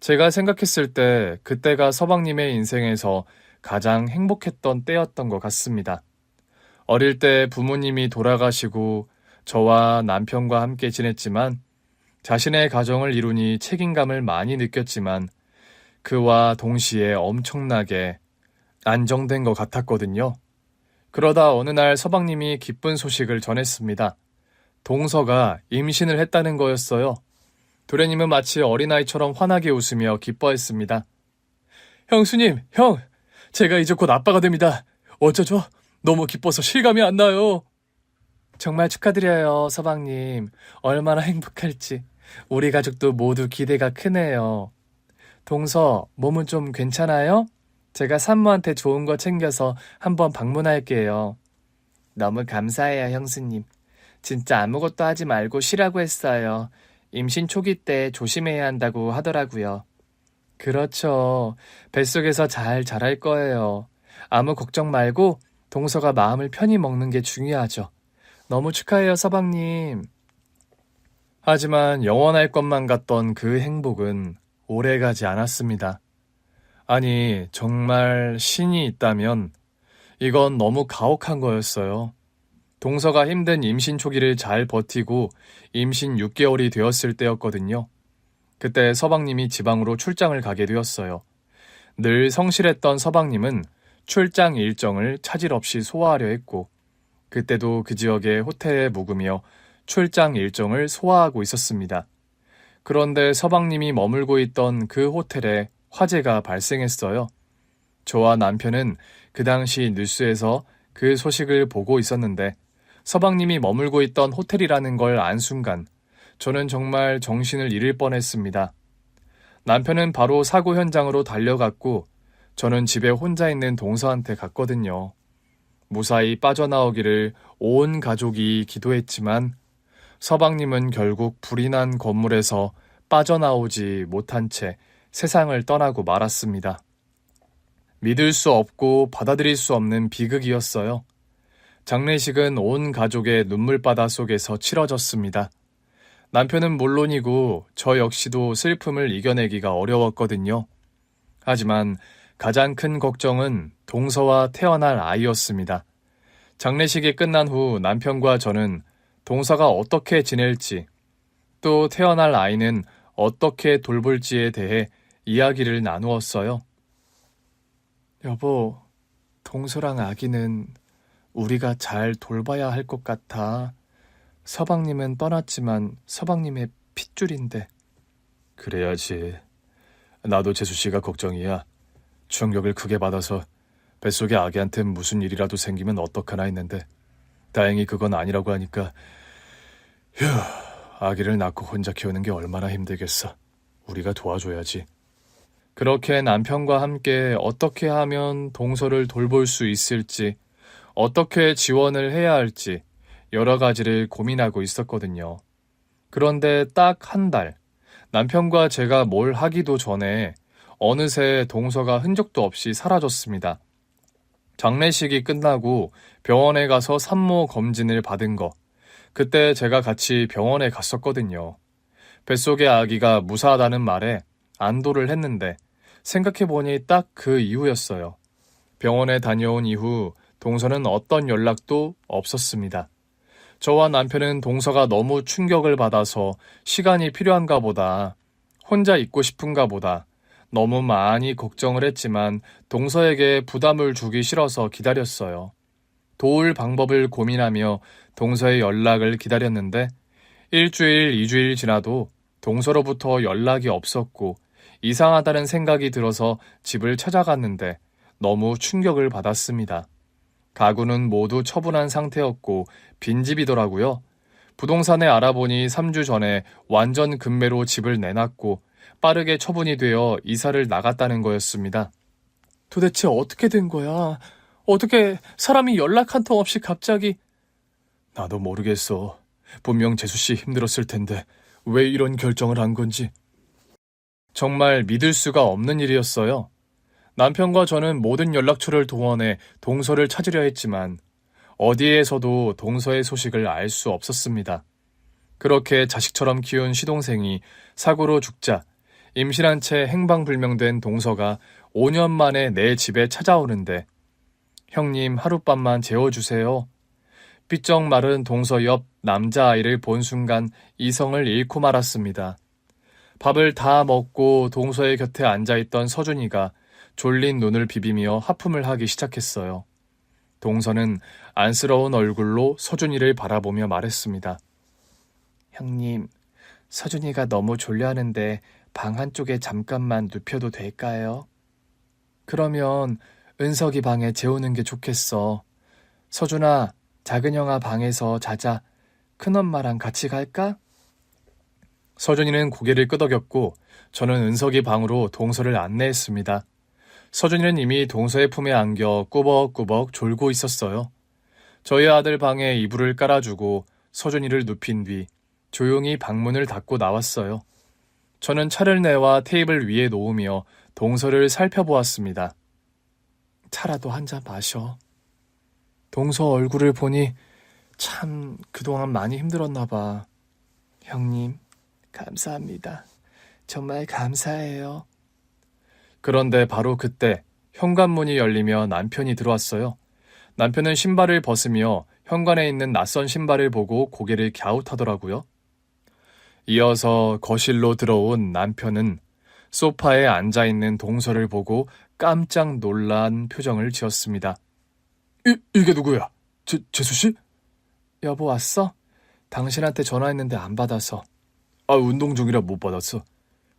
제가 생각했을 때 그때가 서방님의 인생에서 가장 행복했던 때였던 것 같습니다. 어릴 때 부모님이 돌아가시고 저와 남편과 함께 지냈지만 자신의 가정을 이루니 책임감을 많이 느꼈지만 그와 동시에 엄청나게 안정된 것 같았거든요. 그러다 어느 날 서방님이 기쁜 소식을 전했습니다. 동서가 임신을 했다는 거였어요. 도련님은 마치 어린아이처럼 환하게 웃으며 기뻐했습니다. 형수님, 형! 제가 이제 곧 아빠가 됩니다. 어쩌죠? 너무 기뻐서 실감이 안 나요. 정말 축하드려요, 서방님. 얼마나 행복할지. 우리 가족도 모두 기대가 크네요. 동서, 몸은 좀 괜찮아요? 제가 산모한테 좋은 거 챙겨서 한번 방문할게요. 너무 감사해요, 형수님. 진짜 아무것도 하지 말고 쉬라고 했어요. 임신 초기 때 조심해야 한다고 하더라고요. 그렇죠. 뱃속에서 잘 자랄 거예요. 아무 걱정 말고 동서가 마음을 편히 먹는 게 중요하죠. 너무 축하해요, 서방님. 하지만 영원할 것만 같던 그 행복은 오래가지 않았습니다. 아니, 정말 신이 있다면 이건 너무 가혹한 거였어요. 동서가 힘든 임신 초기를 잘 버티고 임신 6개월이 되었을 때였거든요. 그때 서방님이 지방으로 출장을 가게 되었어요. 늘 성실했던 서방님은 출장 일정을 차질 없이 소화하려 했고 그때도 그 지역의 호텔에 묵으며 출장 일정을 소화하고 있었습니다. 그런데 서방님이 머물고 있던 그 호텔에 화재가 발생했어요. 저와 남편은 그 당시 뉴스에서 그 소식을 보고 있었는데 서방님이 머물고 있던 호텔이라는 걸 안 순간 저는 정말 정신을 잃을 뻔했습니다. 남편은 바로 사고 현장으로 달려갔고 저는 집에 혼자 있는 동서한테 갔거든요. 무사히 빠져나오기를 온 가족이 기도했지만 서방님은 결국 불이 난 건물에서 빠져나오지 못한 채 세상을 떠나고 말았습니다. 믿을 수 없고 받아들일 수 없는 비극이었어요. 장례식은 온 가족의 눈물바다 속에서 치러졌습니다. 남편은 물론이고 저 역시도 슬픔을 이겨내기가 어려웠거든요. 하지만 가장 큰 걱정은 동서와 태어날 아이였습니다. 장례식이 끝난 후 남편과 저는 동서가 어떻게 지낼지, 또 태어날 아이는 어떻게 돌볼지에 대해 이야기를 나누었어요. 여보, 동서랑 아기는 우리가 잘 돌봐야 할 것 같아. 서방님은 떠났지만 서방님의 핏줄인데. 그래야지. 나도 재수씨가 걱정이야. 충격을 크게 받아서 뱃속의 아기한테 무슨 일이라도 생기면 어떡하나 했는데 다행히 그건 아니라고 하니까 휴, 아기를 낳고 혼자 키우는 게 얼마나 힘들겠어. 우리가 도와줘야지. 그렇게 남편과 함께 어떻게 하면 동서를 돌볼 수 있을지, 어떻게 지원을 해야 할지 여러 가지를 고민하고 있었거든요. 그런데 딱 한 달, 남편과 제가 뭘 하기도 전에 어느새 동서가 흔적도 없이 사라졌습니다. 장례식이 끝나고 병원에 가서 산모 검진을 받은 거, 그때 제가 같이 병원에 갔었거든요. 뱃속의 아기가 무사하다는 말에 안도를 했는데 생각해보니 딱 그 이후였어요. 병원에 다녀온 이후 동서는 어떤 연락도 없었습니다. 저와 남편은 동서가 너무 충격을 받아서 시간이 필요한가 보다, 혼자 있고 싶은가 보다 너무 많이 걱정을 했지만 동서에게 부담을 주기 싫어서 기다렸어요. 도울 방법을 고민하며 동서의 연락을 기다렸는데 일주일, 2주일 지나도 동서로부터 연락이 없었고 이상하다는 생각이 들어서 집을 찾아갔는데 너무 충격을 받았습니다. 가구는 모두 처분한 상태였고 빈집이더라고요. 부동산에 알아보니 3주 전에 완전 급매로 집을 내놨고 빠르게 처분이 되어 이사를 나갔다는 거였습니다. 도대체 어떻게 된 거야? 어떻게 사람이 연락 한 통 없이 갑자기... 나도 모르겠어. 분명 재수씨 힘들었을 텐데 왜 이런 결정을 한 건지. 정말 믿을 수가 없는 일이었어요. 남편과 저는 모든 연락처를 동원해 동서를 찾으려 했지만 어디에서도 동서의 소식을 알 수 없었습니다. 그렇게 자식처럼 키운 시동생이 사고로 죽자 임신한 채 행방불명된 동서가 5년 만에 내 집에 찾아오는데 형님 하룻밤만 재워주세요. 삐쩍 마른 동서 옆 남자아이를 본 순간 이성을 잃고 말았습니다. 밥을 다 먹고 동서의 곁에 앉아있던 서준이가 졸린 눈을 비비며 하품을 하기 시작했어요. 동서는 안쓰러운 얼굴로 서준이를 바라보며 말했습니다. 형님, 서준이가 너무 졸려하는데 방 한쪽에 잠깐만 눕혀도 될까요? 그러면 은석이 방에 재우는 게 좋겠어. 서준아, 작은 형아 방에서 자자. 큰엄마랑 같이 갈까? 서준이는 고개를 끄덕였고 저는 은석이 방으로 동서를 안내했습니다. 서준이는 이미 동서의 품에 안겨 꾸벅꾸벅 졸고 있었어요. 저희 아들 방에 이불을 깔아주고 서준이를 눕힌 뒤 조용히 방문을 닫고 나왔어요. 저는 차를 내와 테이블 위에 놓으며 동서를 살펴보았습니다. 차라도 한 잔 마셔. 동서 얼굴을 보니 참 그동안 많이 힘들었나 봐. 형님, 감사합니다. 정말 감사해요. 그런데 바로 그때 현관문이 열리며 남편이 들어왔어요. 남편은 신발을 벗으며 현관에 있는 낯선 신발을 보고 고개를 갸웃하더라고요. 이어서 거실로 들어온 남편은 소파에 앉아있는 동서를 보고 깜짝 놀란 표정을 지었습니다. 이게 누구야? 재수씨? 여보 왔어? 당신한테 전화했는데 안 받아서. 운동 중이라 못 받았어.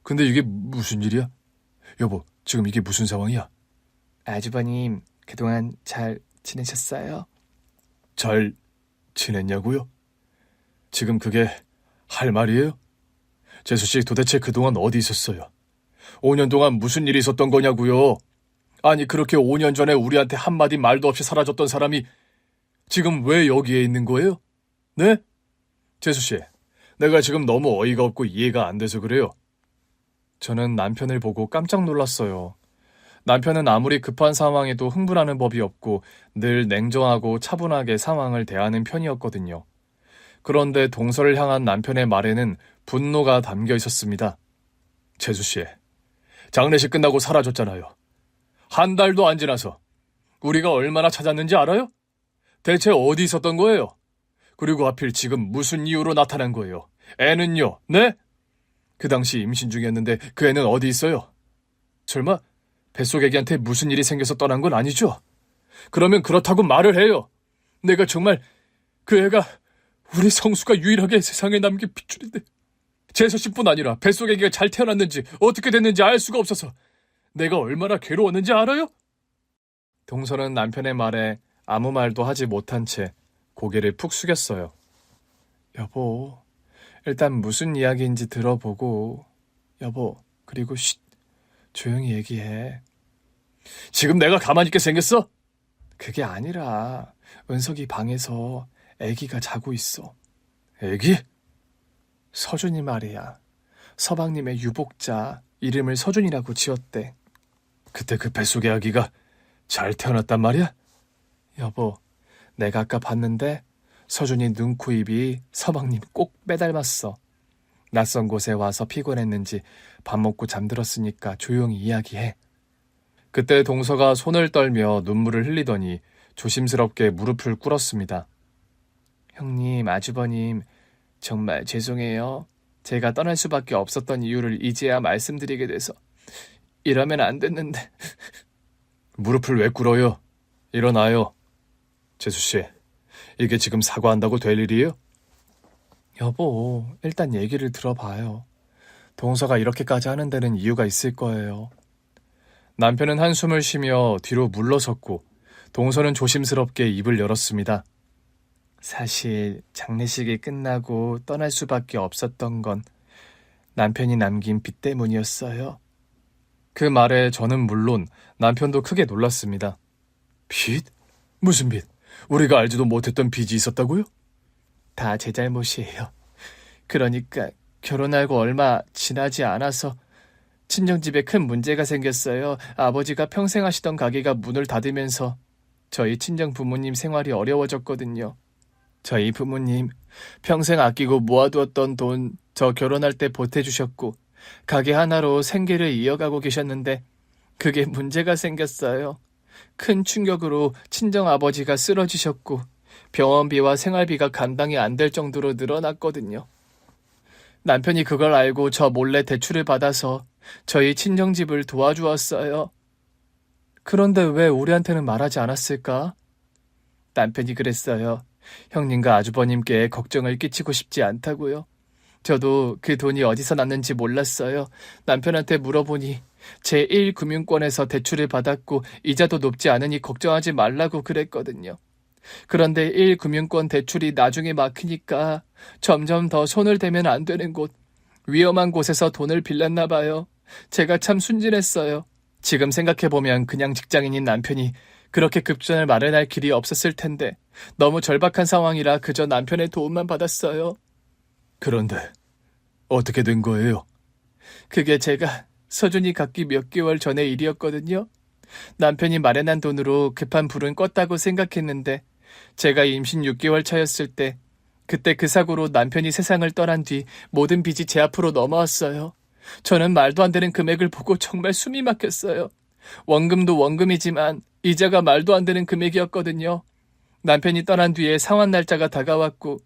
근데 이게 무슨 일이야? 여보, 지금 이게 무슨 상황이야? 아주버님, 그동안 잘 지내셨어요? 잘 지냈냐고요? 지금 그게 할 말이에요? 재수씨 도대체 그동안 어디 있었어요? 5년 동안 무슨 일이 있었던 거냐고요? 아니 그렇게 5년 전에 우리한테 한마디 말도 없이 사라졌던 사람이 지금 왜 여기에 있는 거예요? 네? 재수씨, 내가 지금 너무 어이가 없고 이해가 안 돼서 그래요. 저는 남편을 보고 깜짝 놀랐어요. 남편은 아무리 급한 상황에도 흥분하는 법이 없고 늘 냉정하고 차분하게 상황을 대하는 편이었거든요. 그런데 동서를 향한 남편의 말에는 분노가 담겨 있었습니다. 재수씨, 장례식 끝나고 사라졌잖아요. 한 달도 안 지나서 우리가 얼마나 찾았는지 알아요? 대체 어디 있었던 거예요? 그리고 하필 지금 무슨 이유로 나타난 거예요? 애는요? 네? 그 당시 임신 중이었는데 그 애는 어디 있어요? 설마 뱃속 애기한테 무슨 일이 생겨서 떠난 건 아니죠? 그러면 그렇다고 말을 해요. 내가 정말 그 애가 우리 성수가 유일하게 세상에 남긴 핏줄인데 재수씨뿐 아니라 뱃속 애기가 잘 태어났는지 어떻게 됐는지 알 수가 없어서 내가 얼마나 괴로웠는지 알아요? 동서는 남편의 말에 아무 말도 하지 못한 채 고개를 푹 숙였어요. 여보, 일단 무슨 이야기인지 들어보고. 여보, 그리고 조용히 얘기해. 지금 내가 가만히 있게 생겼어? 그게 아니라 은석이 방에서 애기가 자고 있어. 애기? 서준이 말이야. 서방님의 유복자, 이름을 서준이라고 지었대. 그때 그 뱃속의 아기가 잘 태어났단 말이야? 여보, 내가 아까 봤는데 서준이 눈, 코, 입이 서방님 꼭 빼닮았어. 낯선 곳에 와서 피곤했는지 밥 먹고 잠들었으니까 조용히 이야기해. 그때 동서가 손을 떨며 눈물을 흘리더니 조심스럽게 무릎을 꿇었습니다. 형님, 아주버님, 정말 죄송해요. 제가 떠날 수밖에 없었던 이유를 이제야 말씀드리게 돼서. 이러면 안 됐는데. 무릎을 왜 꿇어요? 일어나요. 재수씨, 이게 지금 사과한다고 될 일이에요? 여보, 일단 얘기를 들어봐요. 동서가 이렇게까지 하는 데는 이유가 있을 거예요. 남편은 한숨을 쉬며 뒤로 물러섰고 동서는 조심스럽게 입을 열었습니다. 사실 장례식이 끝나고 떠날 수밖에 없었던 건 남편이 남긴 빚 때문이었어요. 그 말에 저는 물론 남편도 크게 놀랐습니다. 빚? 무슨 빚? 우리가 알지도 못했던 빚이 있었다고요? 다 제 잘못이에요. 그러니까 결혼하고 얼마 지나지 않아서 친정집에 큰 문제가 생겼어요. 아버지가 평생 하시던 가게가 문을 닫으면서 저희 친정 부모님 생활이 어려워졌거든요. 저희 부모님 평생 아끼고 모아두었던 돈 저 결혼할 때 보태주셨고 가게 하나로 생계를 이어가고 계셨는데 그게 문제가 생겼어요. 큰 충격으로 친정 아버지가 쓰러지셨고 병원비와 생활비가 감당이 안 될 정도로 늘어났거든요. 남편이 그걸 알고 저 몰래 대출을 받아서 저희 친정집을 도와주었어요. 그런데 왜 우리한테는 말하지 않았을까? 남편이 그랬어요. 형님과 아주버님께 걱정을 끼치고 싶지 않다고요. 저도 그 돈이 어디서 났는지 몰랐어요. 남편한테 물어보니 제1금융권에서 대출을 받았고 이자도 높지 않으니 걱정하지 말라고 그랬거든요. 그런데 1금융권 대출이 나중에 막히니까 점점 더 손을 대면 안 되는 곳, 위험한 곳에서 돈을 빌렸나 봐요. 제가 참 순진했어요. 지금 생각해보면 그냥 직장인인 남편이 그렇게 급전을 마련할 길이 없었을 텐데 너무 절박한 상황이라 그저 남편의 도움만 받았어요. 그런데 어떻게 된 거예요? 그게 제가 서준이 갖기 몇 개월 전의 일이었거든요. 남편이 마련한 돈으로 급한 불은 껐다고 생각했는데 제가 임신 6개월 차였을 때 그때 그 사고로 남편이 세상을 떠난 뒤 모든 빚이 제 앞으로 넘어왔어요. 저는 말도 안 되는 금액을 보고 정말 숨이 막혔어요. 원금도 원금이지만 이자가 말도 안 되는 금액이었거든요. 남편이 떠난 뒤에 상환 날짜가 다가왔고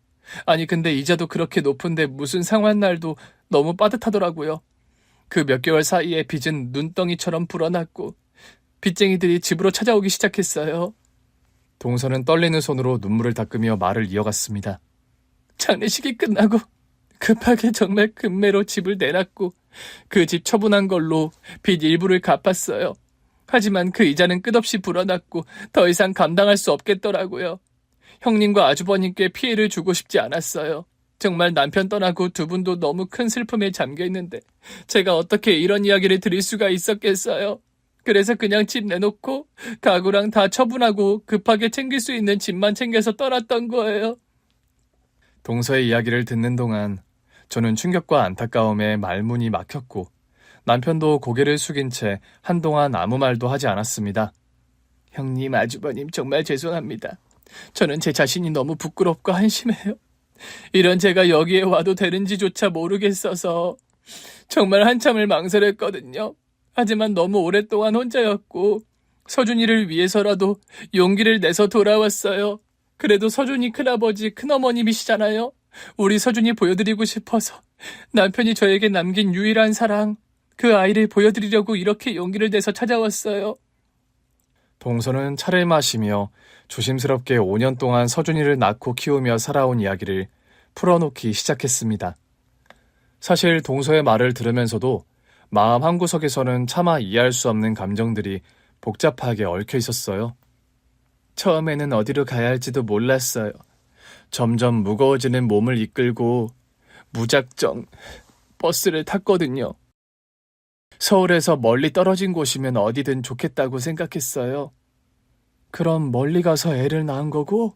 아니 근데 이자도 그렇게 높은데 무슨 상환 날도 너무 빠듯하더라고요. 그 몇 개월 사이에 빚은 눈덩이처럼 불어났고 빚쟁이들이 집으로 찾아오기 시작했어요. 동서는 떨리는 손으로 눈물을 닦으며 말을 이어갔습니다. 장례식이 끝나고 급하게 정말 급매로 집을 내놨고 그 집 처분한 걸로 빚 일부를 갚았어요. 하지만 그 이자는 끝없이 불어났고 더 이상 감당할 수 없겠더라고요. 형님과 아주버님께 피해를 주고 싶지 않았어요. 정말 남편 떠나고 두 분도 너무 큰 슬픔에 잠겨 있는데 제가 어떻게 이런 이야기를 드릴 수가 있었겠어요. 그래서 그냥 집 내놓고 가구랑 다 처분하고 급하게 챙길 수 있는 집만 챙겨서 떠났던 거예요. 동서의 이야기를 듣는 동안 저는 충격과 안타까움에 말문이 막혔고 남편도 고개를 숙인 채 한동안 아무 말도 하지 않았습니다. 형님, 아주버님 정말 죄송합니다. 저는 제 자신이 너무 부끄럽고 한심해요. 이런 제가 여기에 와도 되는지조차 모르겠어서 정말 한참을 망설였거든요. 하지만 너무 오랫동안 혼자였고 서준이를 위해서라도 용기를 내서 돌아왔어요. 그래도 서준이 큰아버지, 큰어머님이시잖아요. 우리 서준이 보여드리고 싶어서 남편이 저에게 남긴 유일한 사랑, 그 아이를 보여드리려고 이렇게 용기를 내서 찾아왔어요. 동서는 차를 마시며 조심스럽게 5년 동안 서준이를 낳고 키우며 살아온 이야기를 풀어놓기 시작했습니다. 사실 동서의 말을 들으면서도 마음 한구석에서는 차마 이해할 수 없는 감정들이 복잡하게 얽혀 있었어요. 처음에는 어디로 가야 할지도 몰랐어요. 점점 무거워지는 몸을 이끌고 무작정 버스를 탔거든요. 서울에서 멀리 떨어진 곳이면 어디든 좋겠다고 생각했어요. 그럼 멀리 가서 애를 낳은 거고?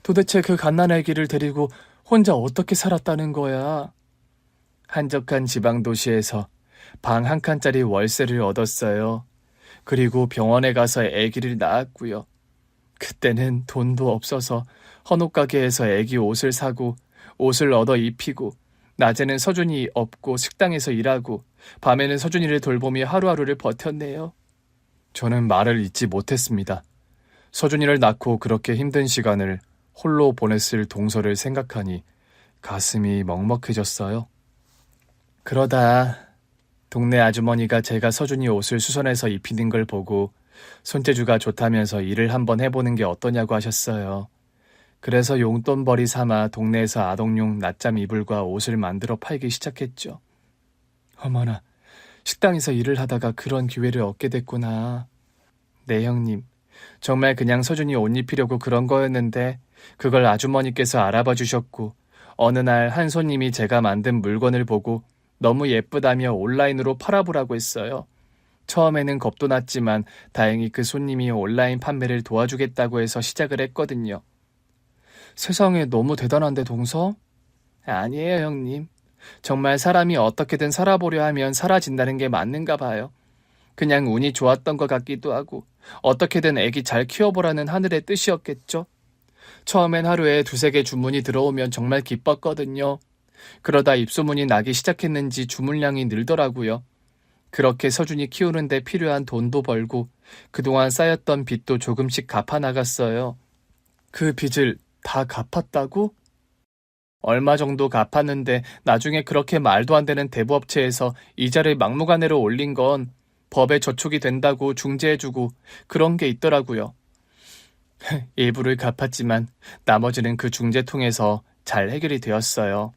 도대체 그 갓난아기를 데리고 혼자 어떻게 살았다는 거야? 한적한 지방 도시에서 방 한 칸짜리 월세를 얻었어요. 그리고 병원에 가서 아기를 낳았고요. 그때는 돈도 없어서 헌옷 가게에서 아기 옷을 사고 옷을 얻어 입히고 낮에는 서준이 없고 식당에서 일하고 밤에는 서준이를 돌보며 하루하루를 버텼네요. 저는 말을 잇지 못했습니다. 서준이를 낳고 그렇게 힘든 시간을 홀로 보냈을 동서를 생각하니 가슴이 먹먹해졌어요. 그러다 동네 아주머니가 제가 서준이 옷을 수선해서 입히는 걸 보고 손재주가 좋다면서 일을 한번 해보는 게 어떠냐고 하셨어요. 그래서 용돈벌이 삼아 동네에서 아동용 낮잠 이불과 옷을 만들어 팔기 시작했죠. 어머나, 식당에서 일을 하다가 그런 기회를 얻게 됐구나. 네, 형님. 정말 그냥 서준이 옷 입히려고 그런 거였는데 그걸 아주머니께서 알아봐 주셨고 어느 날 한 손님이 제가 만든 물건을 보고 너무 예쁘다며 온라인으로 팔아보라고 했어요. 처음에는 겁도 났지만 다행히 그 손님이 온라인 판매를 도와주겠다고 해서 시작을 했거든요. 세상에 너무 대단한데 동서? 아니에요, 형님. 정말 사람이 어떻게든 살아보려 하면 사라진다는 게 맞는가 봐요. 그냥 운이 좋았던 것 같기도 하고 어떻게든 애기 잘 키워보라는 하늘의 뜻이었겠죠. 처음엔 하루에 2-3개 주문이 들어오면 정말 기뻤거든요. 그러다 입소문이 나기 시작했는지 주문량이 늘더라고요. 그렇게 서준이 키우는데 필요한 돈도 벌고 그동안 쌓였던 빚도 조금씩 갚아나갔어요. 그 빚을 다 갚았다고? 얼마 정도 갚았는데 나중에 그렇게 말도 안 되는 대부업체에서 이자를 막무가내로 올린 건 법에 저촉이 된다고 중재해주고 그런 게 있더라고요. 일부를 갚았지만 나머지는 그 중재 통해서 잘 해결이 되었어요.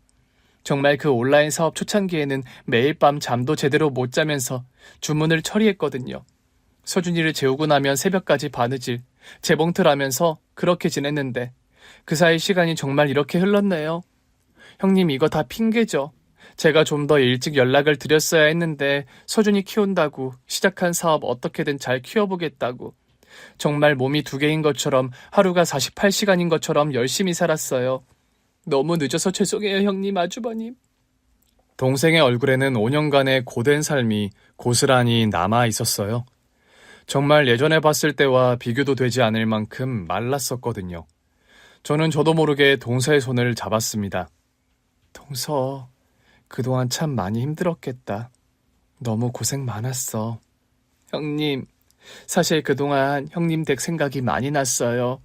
정말 그 온라인 사업 초창기에는 매일 밤 잠도 제대로 못 자면서 주문을 처리했거든요. 서준이를 재우고 나면 새벽까지 바느질, 재봉틀하면서 그렇게 지냈는데 그 사이 시간이 정말 이렇게 흘렀네요. 형님, 이거 다 핑계죠. 제가 좀 더 일찍 연락을 드렸어야 했는데 서준이 키운다고 시작한 사업 어떻게든 잘 키워보겠다고. 정말 몸이 2개인 것처럼 하루가 48시간인 것처럼 열심히 살았어요. 너무 늦어서 죄송해요, 형님, 아주버님. 동생의 얼굴에는 5년간의 고된 삶이 고스란히 남아 있었어요. 정말 예전에 봤을 때와 비교도 되지 않을 만큼 말랐었거든요. 저는 저도 모르게 동서의 손을 잡았습니다. 동서, 그동안 참 많이 힘들었겠다. 너무 고생 많았어. 형님, 사실 그동안 형님 댁 생각이 많이 났어요.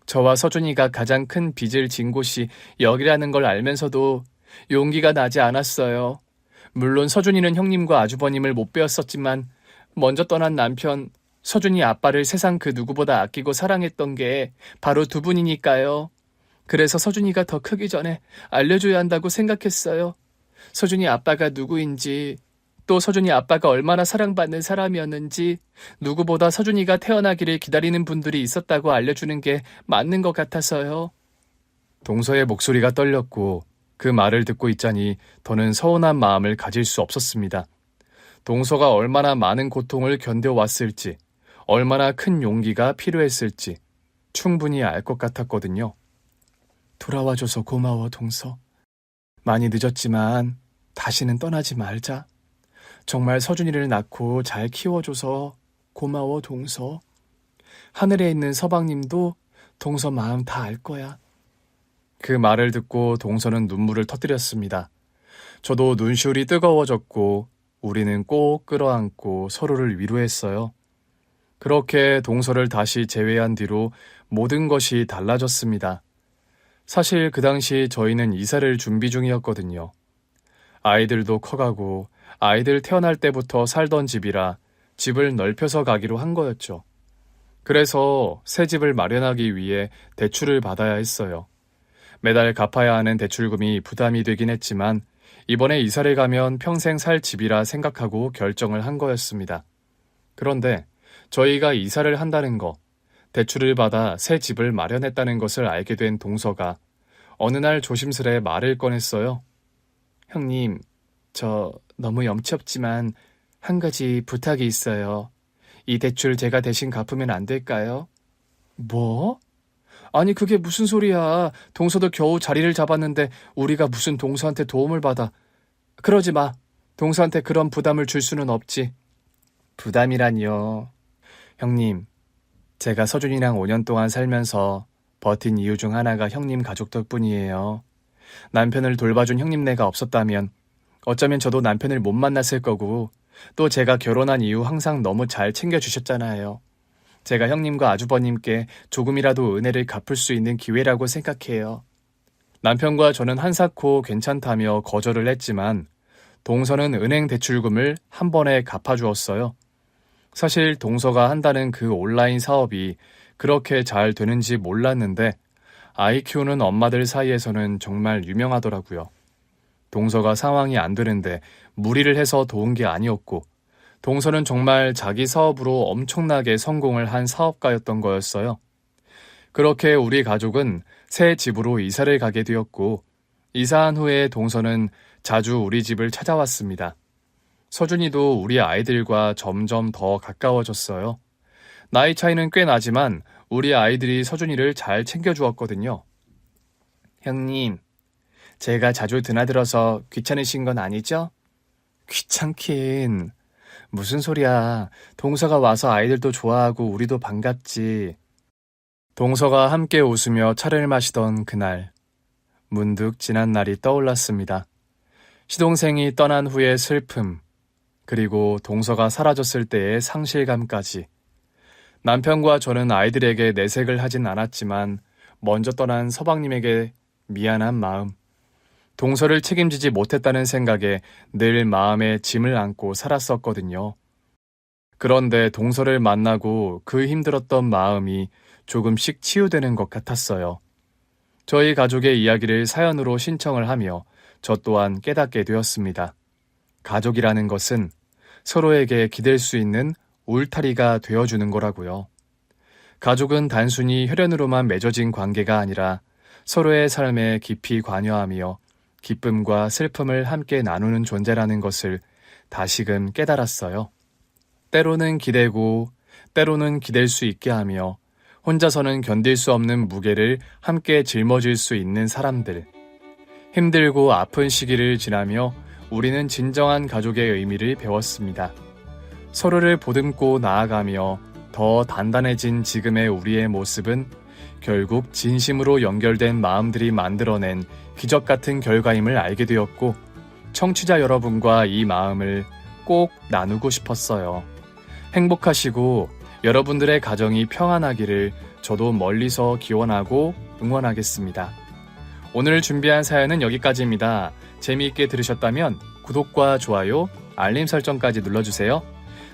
저와 서준이가 가장 큰 빚을 진 곳이 여기라는 걸 알면서도 용기가 나지 않았어요. 물론 서준이는 형님과 아주버님을 못 배웠었지만 먼저 떠난 남편 서준이 아빠를 세상 그 누구보다 아끼고 사랑했던 게 바로 2분이니까요. 그래서 서준이가 더 크기 전에 알려줘야 한다고 생각했어요. 서준이 아빠가 누구인지, 또 서준이 아빠가 얼마나 사랑받는 사람이었는지, 누구보다 서준이가 태어나기를 기다리는 분들이 있었다고 알려주는 게 맞는 것 같아서요. 동서의 목소리가 떨렸고 그 말을 듣고 있자니 더는 서운한 마음을 가질 수 없었습니다. 동서가 얼마나 많은 고통을 견뎌왔을지, 얼마나 큰 용기가 필요했을지 충분히 알 것 같았거든요. 돌아와줘서 고마워, 동서. 많이 늦었지만 다시는 떠나지 말자. 정말 서준이를 낳고 잘 키워줘서 고마워, 동서. 하늘에 있는 서방님도 동서 마음 다 알 거야. 그 말을 듣고 동서는 눈물을 터뜨렸습니다. 저도 눈시울이 뜨거워졌고 우리는 꼭 끌어안고 서로를 위로했어요. 그렇게 동서를 다시 재회한 뒤로 모든 것이 달라졌습니다. 사실 그 당시 저희는 이사를 준비 중이었거든요. 아이들도 커가고 아이들 태어날 때부터 살던 집이라 집을 넓혀서 가기로 한 거였죠. 그래서 새 집을 마련하기 위해 대출을 받아야 했어요. 매달 갚아야 하는 대출금이 부담이 되긴 했지만 이번에 이사를 가면 평생 살 집이라 생각하고 결정을 한 거였습니다. 그런데 저희가 이사를 한다는 거, 대출을 받아 새 집을 마련했다는 것을 알게 된 동서가 어느 날 조심스레 말을 꺼냈어요. 형님, 저 너무 염치 없지만 한 가지 부탁이 있어요. 이 대출 제가 대신 갚으면 안 될까요? 뭐? 아니 그게 무슨 소리야. 동서도 겨우 자리를 잡았는데 우리가 무슨 동서한테 도움을 받아. 그러지 마. 동서한테 그런 부담을 줄 수는 없지. 부담이라니요. 형님, 제가 서준이랑 5년 동안 살면서 버틴 이유 중 하나가 형님 가족 덕분이에요. 남편을 돌봐준 형님네가 없었다면 어쩌면 저도 남편을 못 만났을 거고 또 제가 결혼한 이후 항상 너무 잘 챙겨주셨잖아요. 제가 형님과 아주버님께 조금이라도 은혜를 갚을 수 있는 기회라고 생각해요. 남편과 저는 한사코 괜찮다며 거절을 했지만 동서는 은행 대출금을 한 번에 갚아주었어요. 사실 동서가 한다는 그 온라인 사업이 그렇게 잘 되는지 몰랐는데 아이 키우는 엄마들 사이에서는 정말 유명하더라고요. 동서가 상황이 안 되는데 무리를 해서 도운 게 아니었고 동서는 정말 자기 사업으로 엄청나게 성공을 한 사업가였던 거였어요. 그렇게 우리 가족은 새 집으로 이사를 가게 되었고 이사한 후에 동서는 자주 우리 집을 찾아왔습니다. 서준이도 우리 아이들과 점점 더 가까워졌어요. 나이 차이는 꽤 나지만 우리 아이들이 서준이를 잘 챙겨주었거든요. 형님, 제가 자주 드나들어서 귀찮으신 건 아니죠? 귀찮긴. 무슨 소리야. 동서가 와서 아이들도 좋아하고 우리도 반갑지. 동서가 함께 웃으며 차를 마시던 그날, 문득 지난 날이 떠올랐습니다. 시동생이 떠난 후의 슬픔, 그리고 동서가 사라졌을 때의 상실감까지. 남편과 저는 아이들에게 내색을 하진 않았지만 먼저 떠난 서방님에게 미안한 마음, 동서를 책임지지 못했다는 생각에 늘 마음에 짐을 안고 살았었거든요. 그런데 동서를 만나고 그 힘들었던 마음이 조금씩 치유되는 것 같았어요. 저희 가족의 이야기를 사연으로 신청을 하며 저 또한 깨닫게 되었습니다. 가족이라는 것은 서로에게 기댈 수 있는 울타리가 되어주는 거라고요. 가족은 단순히 혈연으로만 맺어진 관계가 아니라 서로의 삶에 깊이 관여하며 기쁨과 슬픔을 함께 나누는 존재라는 것을 다시금 깨달았어요. 때로는 기대고 때로는 기댈 수 있게 하며 혼자서는 견딜 수 없는 무게를 함께 짊어질 수 있는 사람들. 힘들고 아픈 시기를 지나며 우리는 진정한 가족의 의미를 배웠습니다. 서로를 보듬고 나아가며 더 단단해진 지금의 우리의 모습은 결국 진심으로 연결된 마음들이 만들어낸 기적 같은 결과임을 알게 되었고 청취자 여러분과 이 마음을 꼭 나누고 싶었어요. 행복하시고 여러분들의 가정이 평안하기를 저도 멀리서 기원하고 응원하겠습니다. 오늘 준비한 사연은 여기까지입니다. 재미있게 들으셨다면 구독과 좋아요, 알림 설정까지 눌러주세요.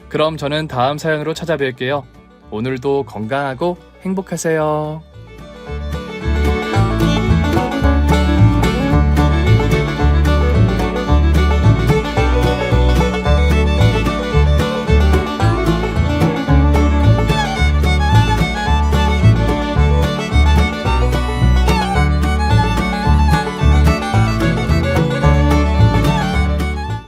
그럼 저는 다음 사연으로 찾아뵐게요. 오늘도 건강하고 행복하세요.